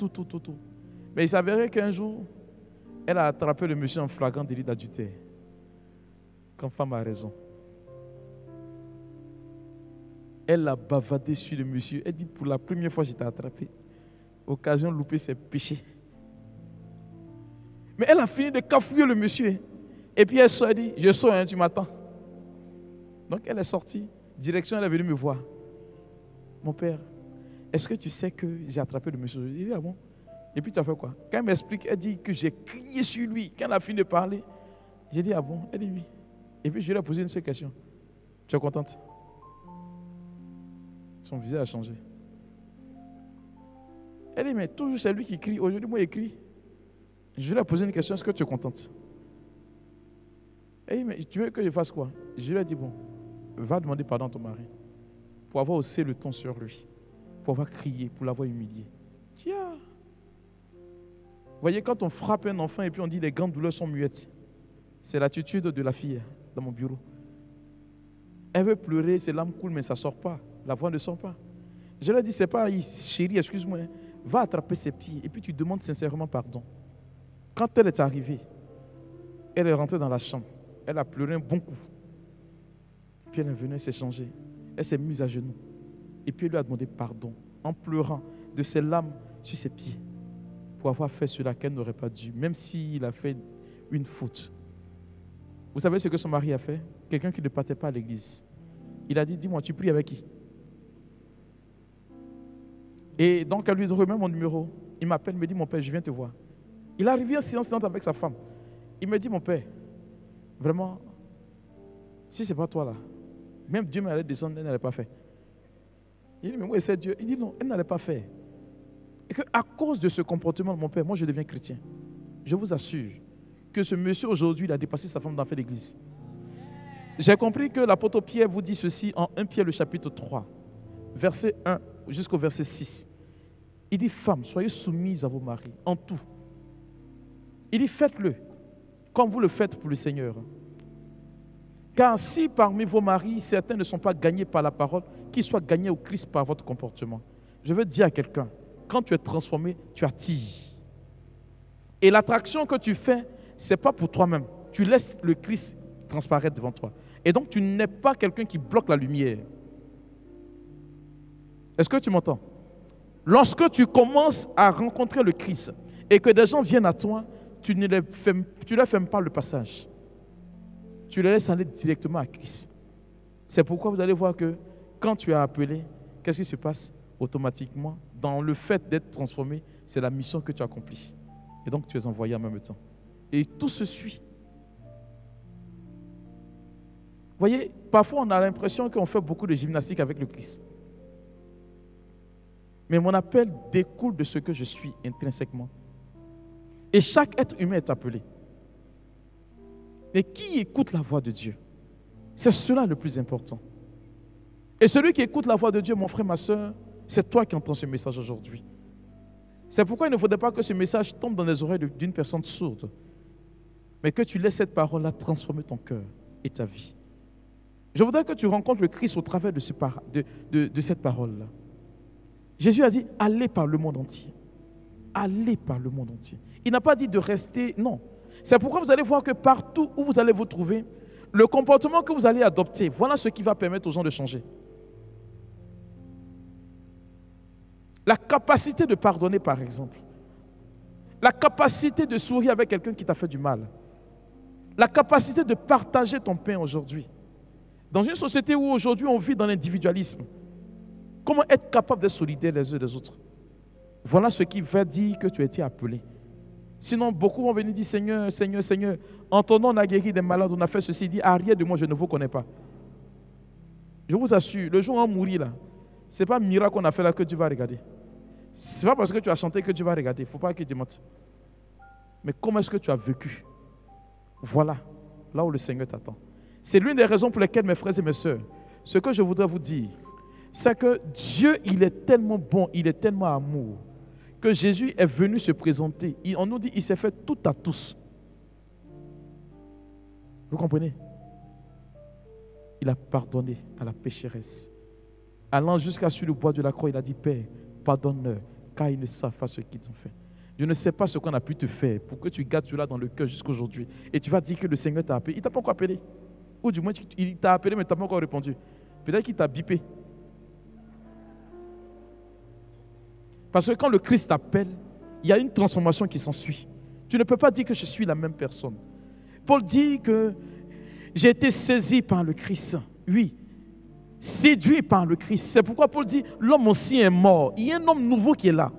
Mais il s'avérait qu'un jour, elle a attrapé le monsieur en flagrant délit d'adultère. Quand femme a raison. Elle a bavardé sur le monsieur. Elle dit, pour la première fois, je t'ai attrapé. Occasion de louper ses péchés. Mais elle a fini de cafouiller le monsieur. Et puis elle sort, elle dit, je sors, hein, tu m'attends. Donc elle est sortie. Direction, elle est venue me voir. Mon père, est-ce que tu sais que j'ai attrapé le monsieur? Je dis, ah bon? Et puis tu as fait quoi? Quand elle m'explique, elle dit que j'ai crié sur lui. Quand elle a fini de parler, j'ai dit, ah bon? Elle dit oui. Et puis je lui ai posé une seule question. Tu es contente? Son visage a changé. Elle dit, mais toujours c'est lui qui crie. Aujourd'hui, moi, il crie. Je lui ai posé une question. Est-ce que tu es contente? Elle dit, mais tu veux que je fasse quoi? Je lui ai dit, bon, va demander pardon à ton mari pour avoir haussé le ton sur lui, pour avoir crié, pour l'avoir humilié. Tiens. Voyez, quand on frappe un enfant et puis on dit les grandes douleurs sont muettes, c'est l'attitude de la fille dans mon bureau. Elle veut pleurer, ses larmes coulent, mais ça ne sort pas. La voix ne sort pas. Je lui ai dit, c'est pas, chérie, excuse-moi, va attraper ses pieds et puis tu demandes sincèrement pardon. Quand elle est arrivée, elle est rentrée dans la chambre. Elle a pleuré un bon coup. Puis elle est venue s'échanger. Elle s'est mise à genoux. Et puis elle lui a demandé pardon en pleurant de ses larmes sur ses pieds pour avoir fait cela qu'elle n'aurait pas dû, même s'il a fait une faute. Vous savez ce que son mari a fait? Quelqu'un qui ne partait pas à l'église. Il a dit, dis-moi, tu pries avec qui? Et donc elle lui remet mon numéro. Il m'appelle, me dit, mon père, je viens te voir. Il est arrivé en séance avec sa femme. Il me dit, mon père, vraiment, si ce n'est pas toi là, même Dieu m'allait descendre, elle n'allait pas fait. Il dit, mais moi, c'est Dieu. Il dit, non, elle n'allait pas faire. Et qu'à cause de ce comportement de mon père, moi, je deviens chrétien. Je vous assure que ce monsieur, aujourd'hui, il a dépassé sa femme dans l'église. J'ai compris que l'apôtre Pierre vous dit ceci en 1 Pierre, le chapitre 3, verset 1 jusqu'au verset 6. Il dit, femmes, soyez soumises à vos maris en tout. Il dit, faites-le comme vous le faites pour le Seigneur. Car si parmi vos maris, certains ne sont pas gagnés par la parole, qu'ils soient gagnés au Christ par votre comportement. Je veux dire à quelqu'un, quand tu es transformé, tu attires. Et l'attraction que tu fais, ce n'est pas pour toi-même. Tu laisses le Christ transparaître devant toi. Et donc, tu n'es pas quelqu'un qui bloque la lumière. Est-ce que tu m'entends? Lorsque tu commences à rencontrer le Christ et que des gens viennent à toi, tu ne leur fermes pas le passage. Tu les laisses aller directement à Christ. C'est pourquoi vous allez voir que quand tu es appelé, qu'est-ce qui se passe? Automatiquement, dans le fait d'être transformé, c'est la mission que tu accomplis. Et donc, tu es envoyé en même temps. Et tout se suit. Vous voyez, parfois on a l'impression qu'on fait beaucoup de gymnastique avec le Christ. Mais mon appel découle de ce que je suis intrinsèquement. Et chaque être humain est appelé. Et qui écoute la voix de Dieu? C'est cela le plus important. Et celui qui écoute la voix de Dieu, mon frère, ma soeur, c'est toi qui entends ce message aujourd'hui. C'est pourquoi il ne faudrait pas que ce message tombe dans les oreilles d'une personne sourde, mais que tu laisses cette parole-là transformer ton cœur et ta vie. Je voudrais que tu rencontres le Christ au travers de cette parole-là. Jésus a dit, allez par le monde entier. Allez par le monde entier. Il n'a pas dit de rester, non. C'est pourquoi vous allez voir que partout où vous allez vous trouver, le comportement que vous allez adopter, voilà ce qui va permettre aux gens de changer. La capacité de pardonner, par exemple. La capacité de sourire avec quelqu'un qui t'a fait du mal. La capacité de partager ton pain aujourd'hui. Dans une société où aujourd'hui on vit dans l'individualisme, comment être capable d'être solidaire les uns des autres? Voilà ce qui va dire que tu as été appelé. Sinon, beaucoup vont venir dire, Seigneur, Seigneur, Seigneur, en ton nom on a guéri des malades, on a fait ceci, dit, arrière de moi, je ne vous connais pas. Je vous assure, le jour où on mourit là, ce n'est pas un miracle qu'on a fait là que tu vas regarder. Ce n'est pas parce que tu as chanté que tu vas regarder, il ne faut pas que tu mentes. Mais comment est-ce que tu as vécu? Voilà, là où le Seigneur t'attend. C'est l'une des raisons pour lesquelles, mes frères et mes sœurs, ce que je voudrais vous dire, c'est que Dieu, il est tellement bon, il est tellement amour, que Jésus est venu se présenter. On nous dit qu'il s'est fait tout à tous. Vous comprenez? Il a pardonné à la pécheresse. Allant jusqu'à sur le bois de la croix, il a dit, Père, pardonne-leur, car ils ne savent pas ce qu'ils ont fait. Je ne sais pas ce qu'on a pu te faire pour que tu gardes cela dans le cœur jusqu'à aujourd'hui. Et tu vas dire que le Seigneur t'a appelé. Il ne t'a pas encore appelé. Ou du moins, il t'a appelé, mais tu n'as pas encore répondu. Peut-être qu'il t'a bipé. Parce que quand le Christ t'appelle, il y a une transformation qui s'ensuit. Tu ne peux pas dire que je suis la même personne. Paul dit que j'ai été saisi par le Christ. Oui, séduit par le Christ. C'est pourquoi Paul dit, l'homme aussi est mort. Il y a un homme nouveau qui est là.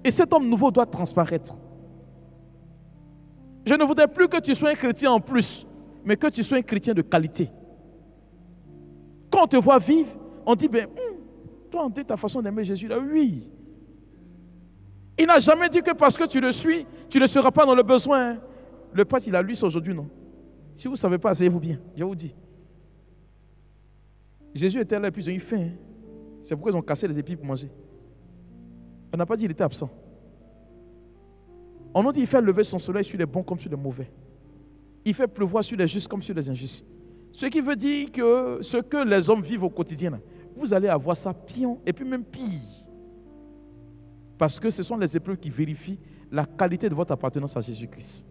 Et cet homme nouveau doit transparaître. Je ne voudrais plus que tu sois un chrétien en plus, mais que tu sois un chrétien de qualité. Quand on te voit vivre, on dit, ben, toi, on dit ta façon d'aimer Jésus là, oui. Il n'a jamais dit que parce que tu le suis, tu ne seras pas dans le besoin. Le prêtre, il a lu ça aujourd'hui, non? Si vous ne savez pas, asseyez-vous bien, je vous dis. Jésus était là et puis ils ont eu faim. C'est pourquoi ils ont cassé les épis pour manger. On n'a pas dit qu'il était absent. On nous dit qu'il fait lever son soleil sur les bons comme sur les mauvais. Il fait pleuvoir sur les justes comme sur les injustes. Ce qui veut dire que ce que les hommes vivent au quotidien, vous allez avoir ça pire et puis même pire. Parce que ce sont les épreuves qui vérifient la qualité de votre appartenance à Jésus-Christ.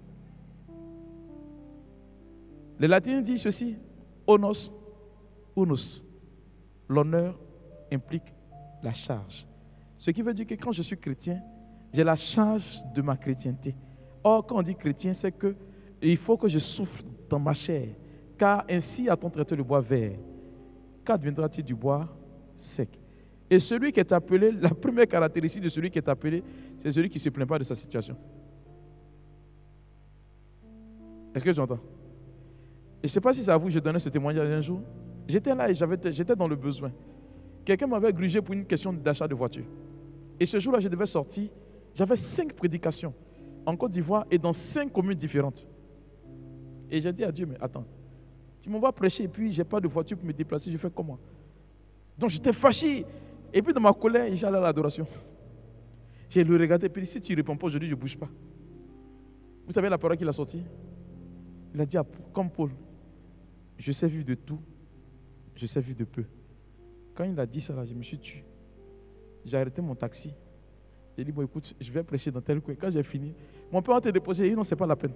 Les latins disent ceci, honos, unus. L'honneur implique la charge. Ce qui veut dire que quand je suis chrétien, j'ai la charge de ma chrétienté. Or, quand on dit chrétien, c'est que il faut que je souffre dans ma chair. Car ainsi a-t-on traité le bois vert. Qu'adviendra-t-il du bois sec? Et celui qui est appelé, la première caractéristique de celui qui est appelé, c'est celui qui ne se plaint pas de sa situation. Est-ce que tu entends? Et je ne sais pas si c'est à vous que je donnais ce témoignage un jour. J'étais là et j'étais dans le besoin. Quelqu'un m'avait grugé pour une question d'achat de voiture. Et ce jour-là, je devais sortir. J'avais 5 prédications en Côte d'Ivoire et dans 5 communes différentes. Et j'ai dit à Dieu, mais attends, tu m'envoies prêcher et puis je n'ai pas de voiture pour me déplacer, je fais comment? Donc j'étais fâché. Et puis dans ma colère, j'allais à l'adoration. J'ai le regardé et puis si tu ne réponds pas aujourd'hui, je ne bouge pas. Vous savez la parole qu'il a sortie? Il a dit, comme Paul, je sais vivre de tout, je sais vivre de peu. Quand il a dit ça, là, je me suis tué. J'ai arrêté mon taxi. J'ai dit, bon écoute, je vais prêcher dans tel coin. Quand j'ai fini, mon père va te déposer. Il dit, non, ce n'est pas la peine.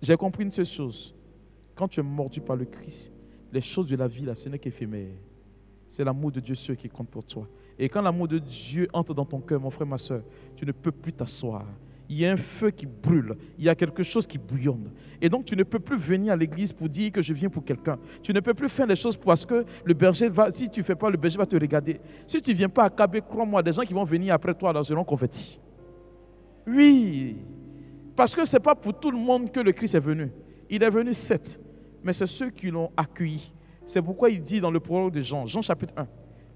J'ai compris une seule chose. Quand tu es mordu par le Christ, les choses de la vie, là, ce n'est qu'éphémère. C'est l'amour de Dieu seul qui compte pour toi. Et quand l'amour de Dieu entre dans ton cœur, mon frère, ma soeur, tu ne peux plus t'asseoir. Il y a un feu qui brûle. Il y a quelque chose qui bouillonne. Et donc, tu ne peux plus venir à l'église pour dire que je viens pour quelqu'un. Tu ne peux plus faire les choses parce que le berger va, si tu ne fais pas, le berger va te regarder. Si tu ne viens pas à Kabé, crois-moi, des gens qui vont venir après toi, là, seront convertis. Oui. Parce que ce n'est pas pour tout le monde que le Christ est venu. Il est venu, certes, mais c'est ceux qui l'ont accueilli. C'est pourquoi il dit dans le prologue de Jean, Jean chapitre 1,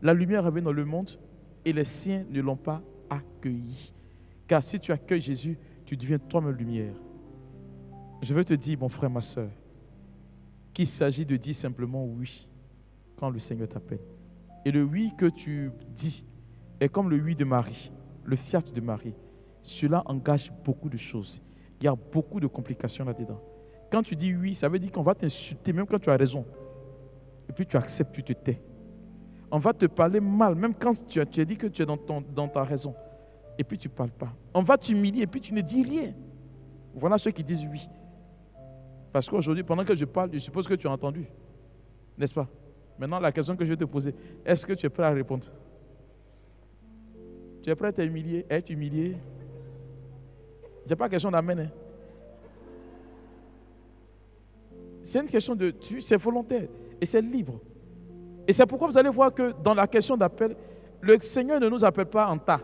la lumière est venue dans le monde et les siens ne l'ont pas accueilli. Car si tu accueilles Jésus, tu deviens toi-même lumière. Je veux te dire, mon frère, ma soeur, qu'il s'agit de dire simplement oui quand le Seigneur t'appelle. Et le oui que tu dis est comme le oui de Marie, le fiat de Marie. Cela engage beaucoup de choses. Il y a beaucoup de complications là-dedans. Quand tu dis oui, ça veut dire qu'on va t'insulter même quand tu as raison. Et puis tu acceptes, tu te tais. On va te parler mal, même quand tu as dit que tu es dans ta raison. Et puis tu ne parles pas. On va t'humilier et puis tu ne dis rien. Voilà ceux qui disent oui. Parce qu'aujourd'hui, pendant que je parle, je suppose que tu as entendu. N'est-ce pas? Maintenant, la question que je vais te poser, est-ce que tu es prêt à répondre? Tu es prêt à t'humilier, être humilié? Ce n'est pas question d'amen. Hein? C'est une question de... C'est volontaire et c'est libre. Et c'est pourquoi vous allez voir que dans la question d'appel, le Seigneur ne nous appelle pas en tas.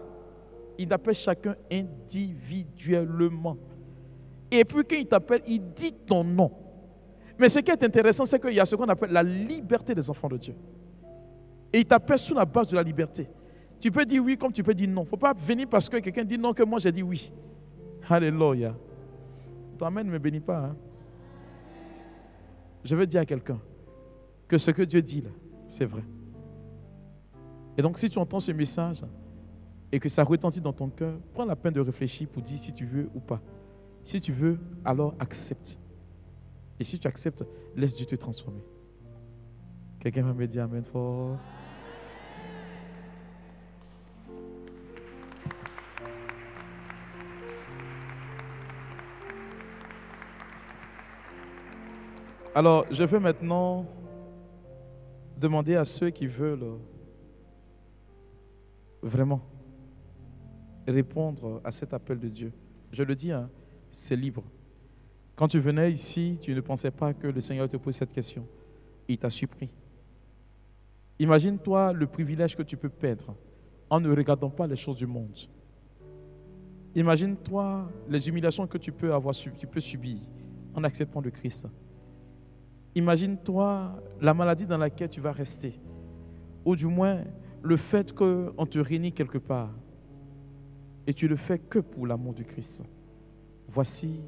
Il appelle chacun individuellement. Et puis quand il t'appelle, il dit ton nom. Mais ce qui est intéressant, c'est qu'il y a ce qu'on appelle la liberté des enfants de Dieu. Et il t'appelle sous la base de la liberté. Tu peux dire oui comme tu peux dire non. Il ne faut pas venir parce que quelqu'un dit non que moi j'ai dit oui. Alléluia. Ton amen ne me bénit pas. Hein? Je veux dire à quelqu'un que ce que Dieu dit là, c'est vrai. Et donc si tu entends ce message et que ça retentit dans ton cœur, prends la peine de réfléchir pour dire si tu veux ou pas. Si tu veux, alors accepte. Et si tu acceptes, laisse Dieu te transformer. Quelqu'un va me dire amen fort. Alors, je vais maintenant demander à ceux qui veulent vraiment répondre à cet appel de Dieu. Je le dis, hein, c'est libre. Quand tu venais ici, tu ne pensais pas que le Seigneur te pose cette question. Il t'a surpris. Imagine-toi le privilège que tu peux perdre en ne regardant pas les choses du monde. Imagine-toi les humiliations que tu peux subir en acceptant le Christ. Imagine-toi la maladie dans laquelle tu vas rester. Ou du moins, le fait qu'on te réunit quelque part. Et tu le fais que pour l'amour du Christ. Voici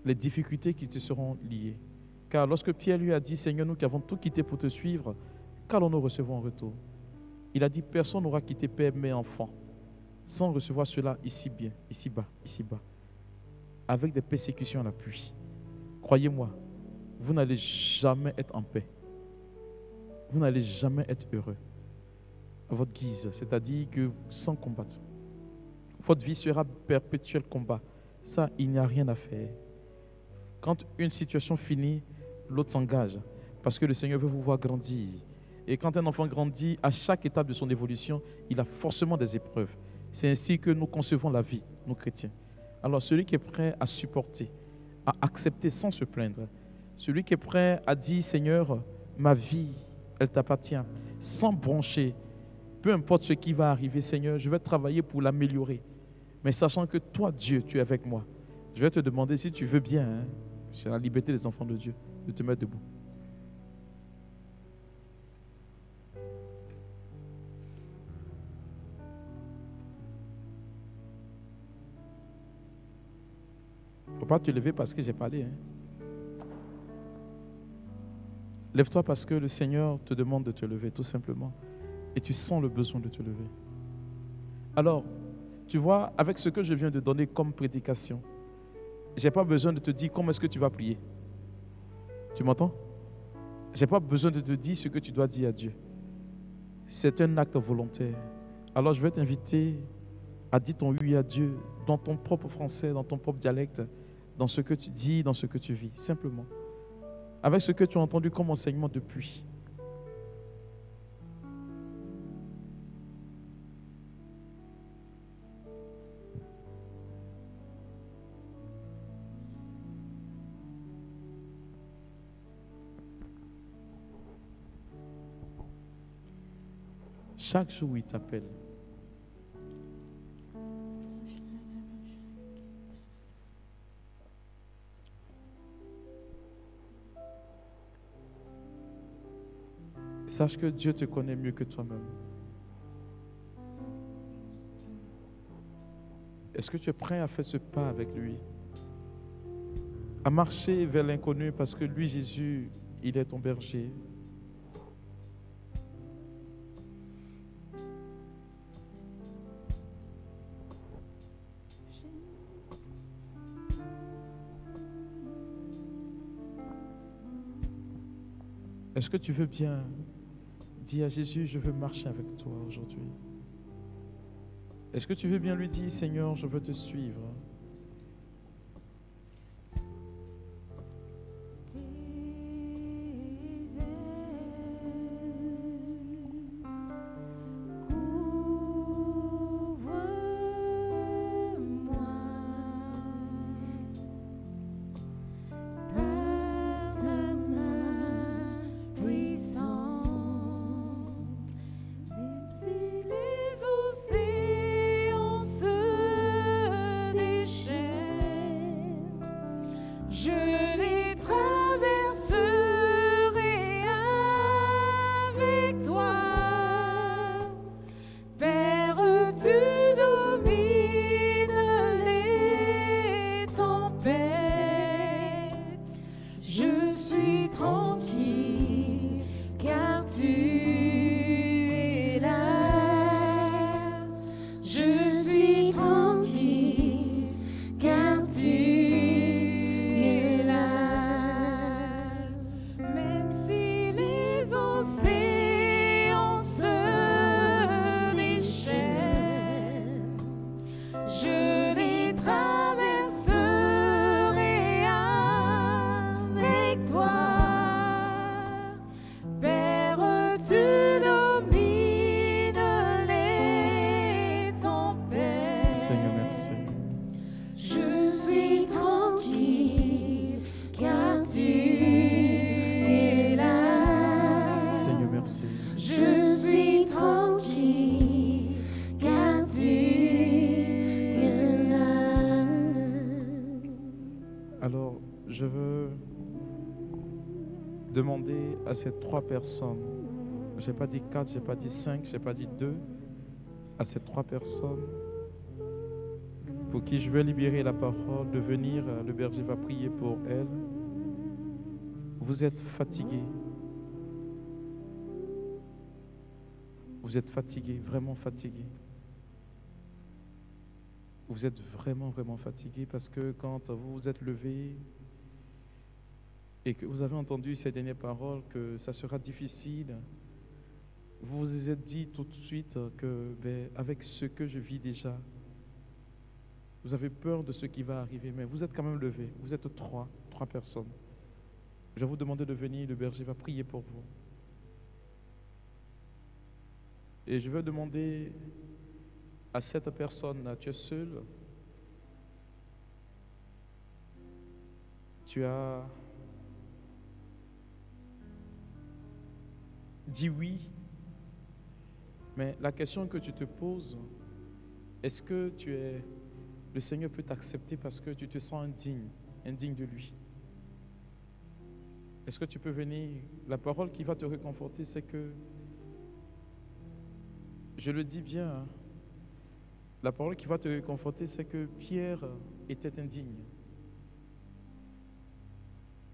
les difficultés qui te seront liées. Car lorsque Pierre lui a dit, Seigneur, nous qui avons tout quitté pour te suivre, qu'allons-nous recevoir en retour? Il a dit, personne n'aura quitté père, mère, enfant, sans recevoir cela ici bien, ici bas, avec des persécutions à l'appui. Croyez-moi, vous n'allez jamais être en paix. Vous n'allez jamais être heureux à votre guise, c'est-à-dire que sans combattre. Votre vie sera perpétuel combat. Ça, il n'y a rien à faire. Quand une situation finit, l'autre s'engage parce que le Seigneur veut vous voir grandir. Et quand un enfant grandit, à chaque étape de son évolution, il a forcément des épreuves. C'est ainsi que nous concevons la vie, nous chrétiens. Alors celui qui est prêt à supporter, à accepter sans se plaindre, celui qui est prêt à dire, Seigneur, ma vie, elle t'appartient, sans broncher, peu importe ce qui va arriver, Seigneur, je vais travailler pour l'améliorer. Mais sachant que toi, Dieu, tu es avec moi, je vais te demander si tu veux bien, c'est la liberté des enfants de Dieu, de te mettre debout. Il ne faut pas te lever parce que j'ai parlé. Lève-toi parce que le Seigneur te demande de te lever, tout simplement. Et tu sens le besoin de te lever. Alors, tu vois, avec ce que je viens de donner comme prédication, je n'ai pas besoin de te dire comment est-ce que tu vas prier. Tu m'entends? Je n'ai pas besoin de te dire ce que tu dois dire à Dieu. C'est un acte volontaire. Alors, je vais t'inviter à dire ton oui à Dieu dans ton propre français, dans ton propre dialecte, dans ce que tu dis, dans ce que tu vis, simplement. Avec ce que tu as entendu comme enseignement depuis. Chaque jour, il t'appelle. Sache que Dieu te connaît mieux que toi-même. Est-ce que tu es prêt à faire ce pas avec lui? À marcher vers l'inconnu parce que lui, Jésus, il est ton berger. Est-ce que tu veux bien dire à Jésus, je veux marcher avec toi aujourd'hui? Est-ce que tu veux bien lui dire, Seigneur, je veux te suivre? Demander à ces 3 personnes, je n'ai pas dit 4, je n'ai pas dit 5, je n'ai pas dit 2, à ces 3 personnes pour qui je vais libérer la parole de venir, le berger va prier pour elles. Vous êtes fatigués. Vous êtes fatigués, vraiment fatigués. vous êtes vraiment, vraiment fatigué parce que quand vous vous êtes levé et que vous avez entendu ces dernières paroles, que ça sera difficile, vous vous êtes dit tout de suite que avec ce que je vis déjà, vous avez peur de ce qui va arriver, mais vous êtes quand même levé. Vous êtes trois personnes. Je vais vous demander de venir, le berger va prier pour vous. Et je vais demander à cette personne, tu es seul, tu as dit oui, mais la question que tu te poses, est-ce que le Seigneur peut t'accepter parce que tu te sens indigne de lui? Est-ce que tu peux venir? La parole qui va te réconforter, c'est que, je le dis bien, hein, la parole qui va te réconforter, c'est que Pierre était indigne.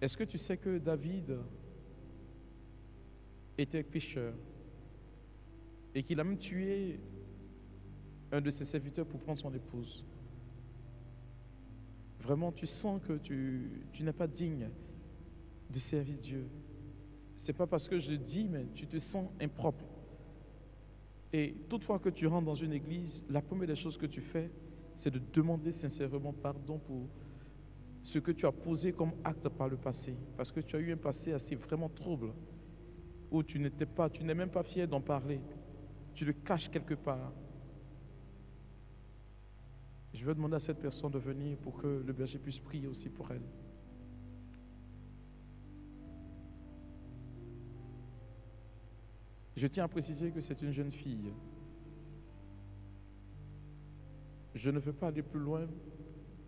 Est-ce que tu sais que David était pécheur et qu'il a même tué un de ses serviteurs pour prendre son épouse? Vraiment, tu sens que tu n'es pas digne de servir Dieu. Ce n'est pas parce que je dis, mais tu te sens impropre. Et toutefois que tu rentres dans une église, la première des choses que tu fais, c'est de demander sincèrement pardon pour ce que tu as posé comme acte par le passé. Parce que tu as eu un passé assez vraiment trouble, où tu n'es même pas fier d'en parler. Tu le caches quelque part. Je vais demander à cette personne de venir pour que le berger puisse prier aussi pour elle. Je tiens à préciser que c'est une jeune fille. Je ne veux pas aller plus loin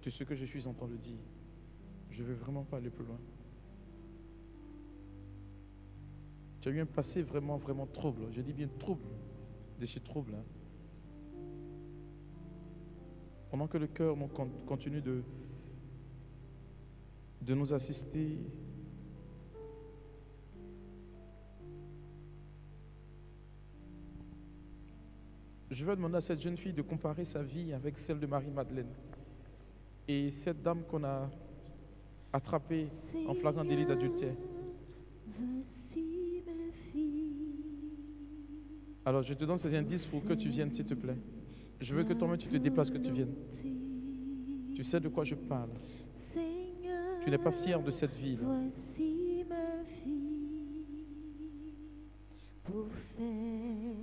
de ce que je suis en train de dire. Je ne veux vraiment pas aller plus loin. Tu as eu un passé vraiment, vraiment trouble. Je dis bien trouble, de chez trouble. Hein. Pendant que le cœur continue de nous assister, je vais demander à cette jeune fille de comparer sa vie avec celle de Marie-Madeleine. Et cette dame qu'on a attrapée en flagrant délit d'adultère. Alors je te donne ces indices pour que tu viennes, s'il te plaît. Je veux que toi-même tu te déplaces, que tu viennes. Tu sais de quoi je parle. Tu n'es pas fier de cette ville. Voici ma vie pour faire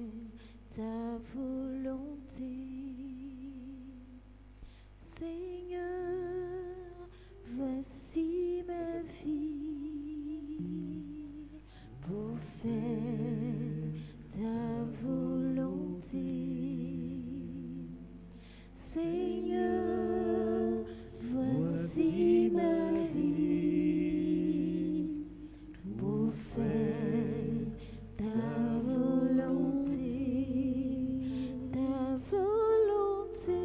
ta volonté. Seigneur, voici ma vie pour faire ta volonté. Seigneur, voici ma vie pour faire ta volonté, ta volonté.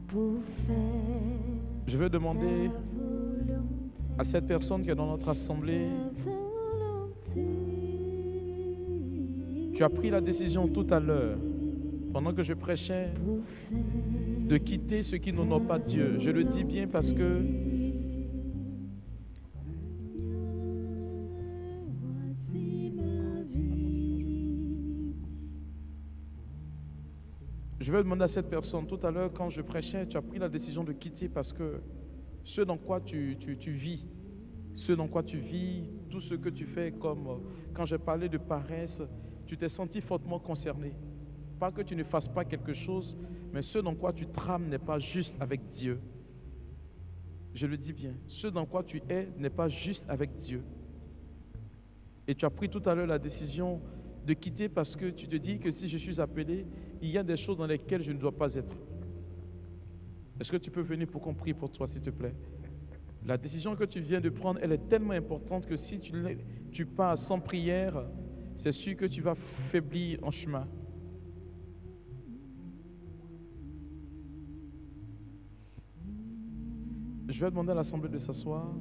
Pour faire. Je vais demander à cette personne qui est dans notre assemblée. Tu as pris la décision tout à l'heure, pendant que je prêchais, de quitter ce qui n'honore pas Dieu. Je le dis bien parce que je vais demander à cette personne, tout à l'heure quand je prêchais, tu as pris la décision de quitter parce que ce dans quoi tu vis, tout ce que tu fais, comme quand j'ai parlé de paresse, tu t'es senti fortement concerné. Pas que tu ne fasses pas quelque chose, mais ce dans quoi tu trames n'est pas juste avec Dieu. Je le dis bien, ce dans quoi tu es n'est pas juste avec Dieu. Et tu as pris tout à l'heure la décision de quitter parce que tu te dis que si je suis appelé, il y a des choses dans lesquelles je ne dois pas être. Est-ce que tu peux venir pour qu'on prie pour toi, s'il te plaît? La décision que tu viens de prendre, elle est tellement importante que si tu pars sans prière, c'est sûr que tu vas faiblir en chemin. Je vais demander à l'assemblée de s'asseoir.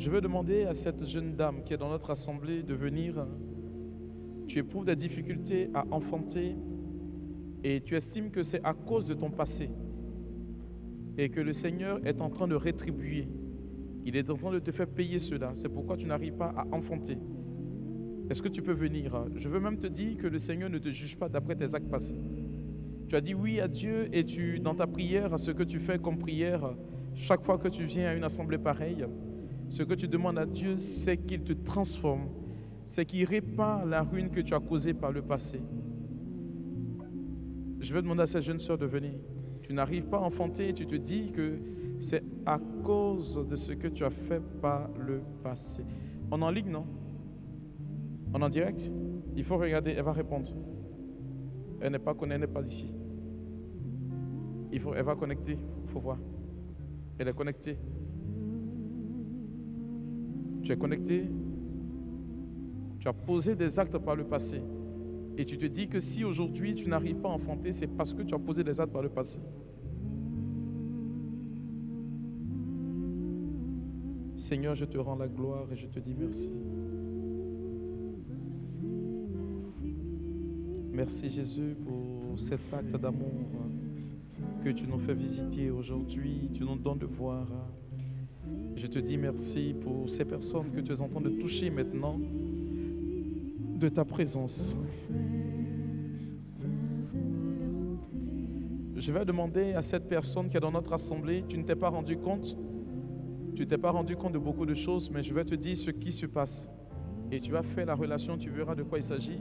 Je veux demander à cette jeune dame qui est dans notre assemblée de venir. Tu éprouves des difficultés à enfanter et tu estimes que c'est à cause de ton passé et que le Seigneur est en train de rétribuer. Il est en train de te faire payer cela. C'est pourquoi tu n'arrives pas à enfanter. Est-ce que tu peux venir? Je veux même te dire que le Seigneur ne te juge pas d'après tes actes passés. Tu as dit oui à Dieu et dans ta prière, ce que tu fais comme prière, chaque fois que tu viens à une assemblée pareille, ce que tu demandes à Dieu, c'est qu'il te transforme, c'est qu'il répare la ruine que tu as causée par le passé. Je vais demander à cette jeune sœur de venir. Tu n'arrives pas à enfanter et tu te dis que c'est à cause de ce que tu as fait par le passé. On est en ligne, non? On est en direct? Il faut regarder, elle va répondre. Elle n'est pas connectée, elle n'est pas ici. Elle va connecter, il faut voir. Elle est connectée. Tu es connecté. Tu as posé des actes par le passé. Et tu te dis que si aujourd'hui tu n'arrives pas à enfanter, c'est parce que tu as posé des actes par le passé. Seigneur, je te rends la gloire et je te dis merci. Merci Jésus pour cet acte d'amour que tu nous fais visiter aujourd'hui, tu nous donnes de voir. Je te dis merci pour ces personnes que tu es en train de toucher maintenant de ta présence. Je vais demander à cette personne qui est dans notre assemblée, tu ne t'es pas rendu compte, de beaucoup de choses, mais je vais te dire ce qui se passe. Et tu vas faire la relation, tu verras de quoi il s'agit.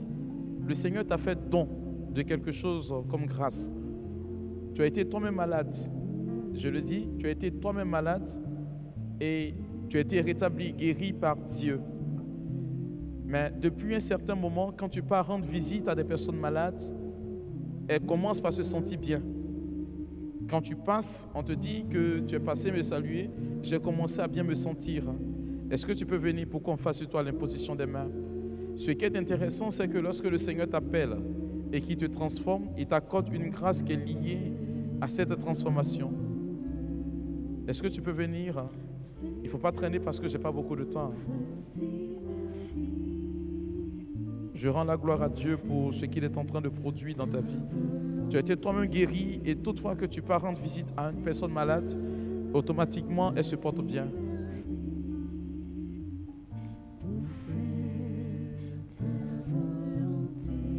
Le Seigneur t'a fait don de quelque chose comme grâce. Tu as été toi-même malade. Je le dis, tu as été toi-même malade et tu as été rétabli, guéri par Dieu. Mais depuis un certain moment, quand tu pars rendre visite à des personnes malades, elles commencent par se sentir bien. Quand tu passes, on te dit que tu es passé me saluer, j'ai commencé à bien me sentir. Est-ce que tu peux venir pour qu'on fasse sur toi l'imposition des mains? Ce qui est intéressant, c'est que lorsque le Seigneur t'appelle et qu'il te transforme, il t'accorde une grâce qui est liée à cette transformation. Est-ce que tu peux venir? Il ne faut pas traîner parce que je n'ai pas beaucoup de temps. Je rends la gloire à Dieu pour ce qu'il est en train de produire dans ta vie. Tu as été toi-même guéri et toute fois que tu pars rendre visite à une personne malade, automatiquement, elle se porte bien.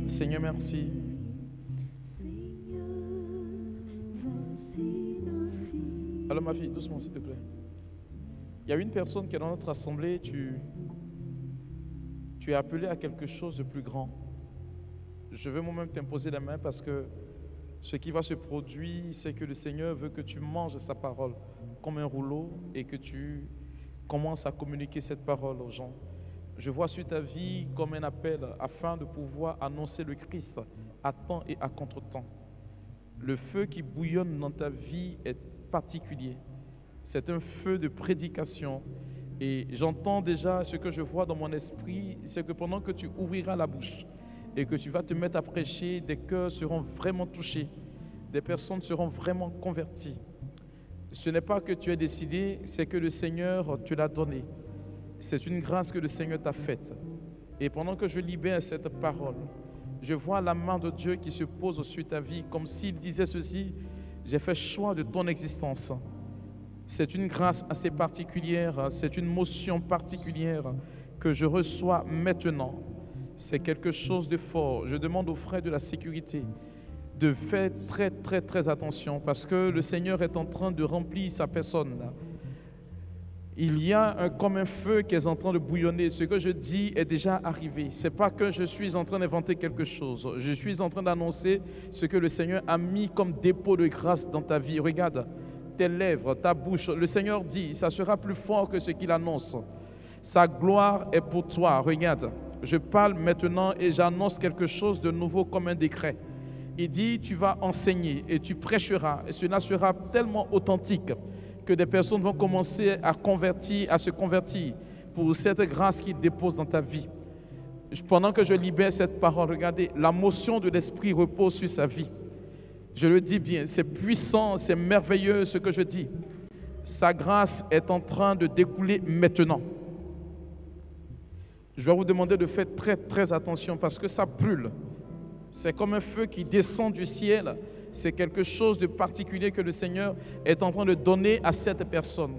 Seigneur, merci. Alors ma fille, doucement s'il te plaît. Il y a une personne qui est dans notre assemblée, tu es appelé à quelque chose de plus grand. Je veux moi-même t'imposer la main parce que ce qui va se produire, c'est que le Seigneur veut que tu manges sa parole comme un rouleau et que tu commences à communiquer cette parole aux gens. Je vois sur ta vie comme un appel afin de pouvoir annoncer le Christ à temps et à contre-temps. Le feu qui bouillonne dans ta vie est particulier. C'est un feu de prédication. Et j'entends déjà ce que je vois dans mon esprit, c'est que pendant que tu ouvriras la bouche et que tu vas te mettre à prêcher, des cœurs seront vraiment touchés, des personnes seront vraiment converties. Ce n'est pas que tu as décidé, c'est que le Seigneur te l'a donné. C'est une grâce que le Seigneur t'a faite. Et pendant que je libère cette parole, je vois la main de Dieu qui se pose sur ta vie, comme s'il disait ceci: j'ai fait choix de ton existence. C'est une grâce assez particulière, c'est une motion particulière que je reçois maintenant. C'est quelque chose de fort. Je demande aux frères de la sécurité de faire très très très attention parce que le Seigneur est en train de remplir sa personne. Il y a comme un feu qui est en train de bouillonner. Ce que je dis est déjà arrivé. Ce n'est pas que je suis en train d'inventer quelque chose. Je suis en train d'annoncer ce que le Seigneur a mis comme dépôt de grâce dans ta vie. Regarde tes lèvres, ta bouche. Le Seigneur dit, ça sera plus fort que ce qu'il annonce. Sa gloire est pour toi. Regarde, je parle maintenant et j'annonce quelque chose de nouveau comme un décret. Il dit, tu vas enseigner et tu prêcheras. Et cela sera tellement authentique que des personnes vont commencer à se convertir pour cette grâce qu'il dépose dans ta vie. Pendant que je libère cette parole, regardez, la motion de l'Esprit repose sur sa vie. Je le dis bien, c'est puissant, c'est merveilleux ce que je dis. sa grâce est en train de découler maintenant. Je vais vous demander de faire très très attention parce que ça brûle. C'est comme un feu qui descend du ciel. C'est quelque chose de particulier que le Seigneur est en train de donner à cette personne.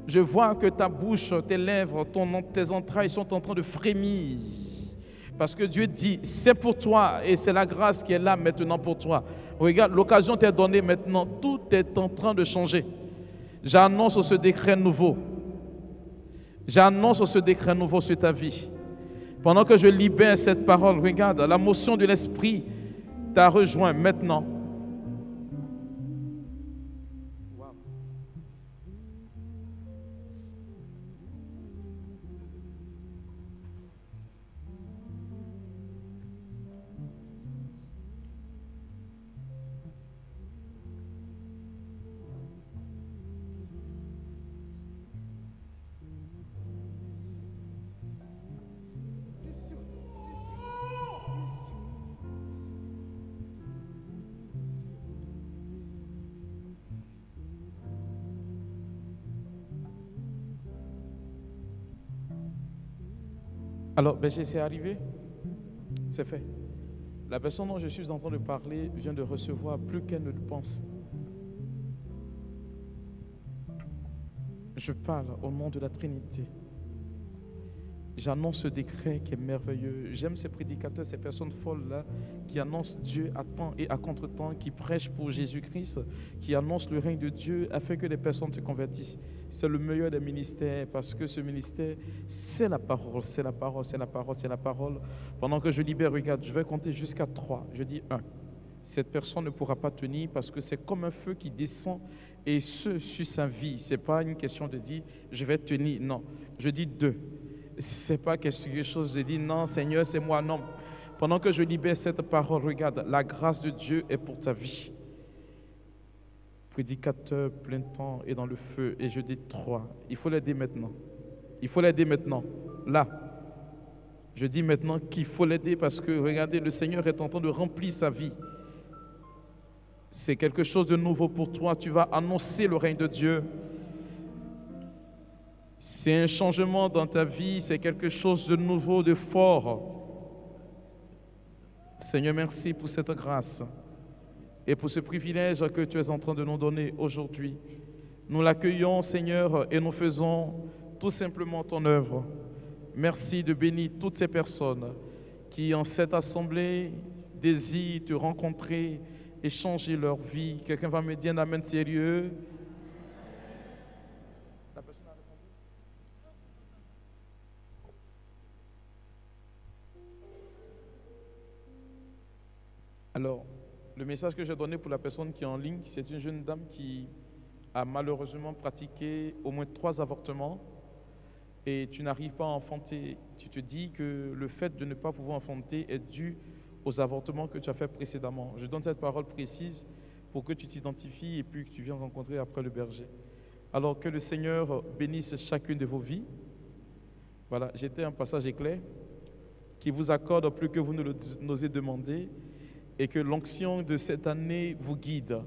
Je vois que ta bouche, tes lèvres, tes entrailles sont en train de frémir. Parce que Dieu dit, c'est pour toi et c'est la grâce qui est là maintenant pour toi. Regarde, l'occasion t'est donnée maintenant. Tout est en train de changer. J'annonce ce décret nouveau. J'annonce ce décret nouveau sur ta vie. Pendant que je libère cette parole, regarde, la motion de l'Esprit t'a rejoint maintenant. Alors, c'est arrivé, c'est fait. La personne dont je suis en train de parler vient de recevoir plus qu'elle ne le pense. Je parle au nom de la Trinité. J'annonce ce décret qui est merveilleux. J'aime ces prédicateurs, ces personnes folles-là, qui annoncent Dieu à temps et à contre-temps, qui prêchent pour Jésus-Christ, qui annoncent le règne de Dieu afin que les personnes se convertissent. C'est le meilleur des ministères parce que ce ministère, c'est la parole, c'est la parole, c'est la parole, c'est la parole. Pendant que je libère, regarde, je vais compter jusqu'à 3. Je dis 1. Cette personne ne pourra pas tenir parce que c'est comme un feu qui descend et ce sur sa vie. Ce n'est pas une question de dire je vais tenir. Non. Je dis 2. Ce n'est pas quelque chose de dire non, Seigneur, c'est moi. Non. Pendant que je libère cette parole, regarde, la grâce de Dieu est pour ta vie. Prédicateur plein temps et dans le feu. Et je dis 3. Il faut l'aider maintenant. Il faut l'aider maintenant. Là. Je dis maintenant qu'il faut l'aider parce que, regardez, le Seigneur est en train de remplir sa vie. C'est quelque chose de nouveau pour toi. Tu vas annoncer le règne de Dieu. C'est un changement dans ta vie. C'est quelque chose de nouveau, de fort. Seigneur, merci pour cette grâce et pour ce privilège que tu es en train de nous donner aujourd'hui. Nous l'accueillons, Seigneur, et nous faisons tout simplement ton œuvre. Merci de bénir toutes ces personnes qui, en cette assemblée, désirent te rencontrer et changer leur vie. Quelqu'un va me dire un amen sérieux? La personne a répondu? Alors, le message que j'ai donné pour la personne qui est en ligne, c'est une jeune dame qui a malheureusement pratiqué au moins 3 avortements et tu n'arrives pas à enfanter. Tu te dis que le fait de ne pas pouvoir enfanter est dû aux avortements que tu as fait précédemment. Je donne cette parole précise pour que tu t'identifies et puis que tu viennes rencontrer après le berger. Alors que le Seigneur bénisse chacune de vos vies. Voilà, j'étais un passage éclair qui vous accorde plus que vous ne n'osez demander et que l'onction de cette année vous guide.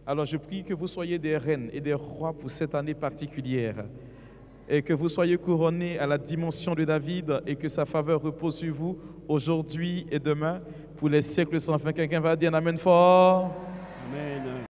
Alors je prie que vous soyez des reines et des rois pour cette année particulière et que vous soyez couronnés à la dimension de David et que sa faveur repose sur vous aujourd'hui et demain pour les siècles sans fin. Quelqu'un va dire un amen fort.